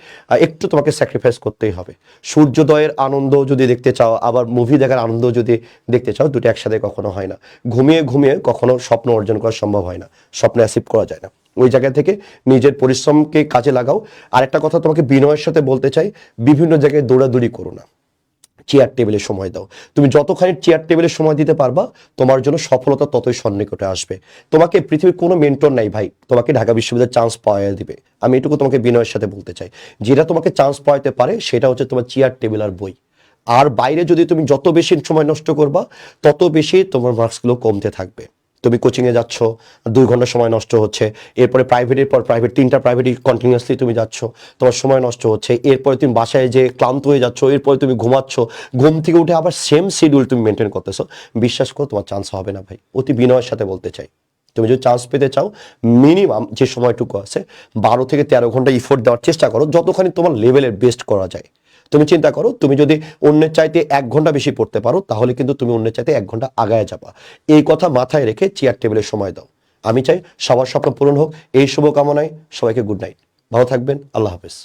একটু তোমাকে স্যাক্রিফাইস করতেই হবে। সূর্যোদয়ের আনন্দ যদি দেখতে চাও, আবার মুভি দেখার আনন্দ যদি দেখতে চাও, দুটো একসাথে কখনো হয় না। ঘুমিয়ে ঘুমিয়ে কখনো স্বপ্ন অর্জন করা সম্ভব হয় না, স্বপ্ন অ্যাচিভ করা যায় না। ওই জায়গা থেকে নিজের পরিশ্রমকে কাজে লাগাও। আরেকটা কথা তোমাকে বিনয়ের সাথে বলতে চাই, বিভিন্ন জায়গায় দৌড়াদৌড়ি করো না, চেয়ার টেবিলে সময় দাও। তুমি যতখানি চেয়ার টেবিলে সময় দিতে পারবা তোমার জন্য সফলতা ততই সন্নিকটে আসবে। তোমাকে পৃথিবীর কোনো মেন্টর নাই ভাই তোমাকে ঢাকা বিশ্ববিদ্যালয়ের চান্স পাওয়া দিবে, আমি এটুকু তোমাকে বিনয়ের সাথে বলতে চাই। যেটা তোমাকে চান্স পাওয়াতে পারে সেটা হচ্ছে তোমার চেয়ার টেবিল আর বই। আর বাইরে যদি তুমি যত বেশি সময় নষ্ট করবা তত বেশি তোমার মার্কসগুলো কমতে থাকবে। তুমি কোচিংয়ে যাচ্ছ, 2 ঘন্টা সময় নষ্ট হচ্ছে, এরপরে প্রাইভেটের পর প্রাইভেট 3টা প্রাইভেট কন্টিনিউয়াসলি তুমি যাচ্ছ, তোমার সময় নষ্ট হচ্ছে। এরপরে তুমি বাসায় যে ক্লান্ত হয়ে যাচ্ছ, এরপরে তুমি ঘুমাচ্ছ, ঘুম থেকে উঠে আবার সেম শিডিউল তুমি মেনটেন করতেছো। বিশ্বাস করো তোমার চান্স হবে না ভাই, অতি বিনয়ের সাথে বলতে চাই। তুমি যদি চান্স পেতে চাও মিনিমাম যে সময়টুকু আছে 12 থেকে 13 ঘন্টা ইফোর্ট দেওয়ার চেষ্টা করো, যতখানি তোমার লেভেলের বেস্ট করা যায়। তুমি চিন্তা করো তুমি যদি অন্যের চাইতে 1 ঘন্টা বেশি পড়তে পারো তাহলে কিন্তু তুমি অন্যের চাইতে 1 ঘন্টা আগায় যাবা। এই কথা মাথায় রেখে চেয়ার টেবিলে সময় দাও। আমি চাই সবার স্বপ্ন পূরণ হোক, এই শুভকামনায় সবাইকে গুড নাইট, ভালো থাকবেন, আল্লাহ হাফেজ।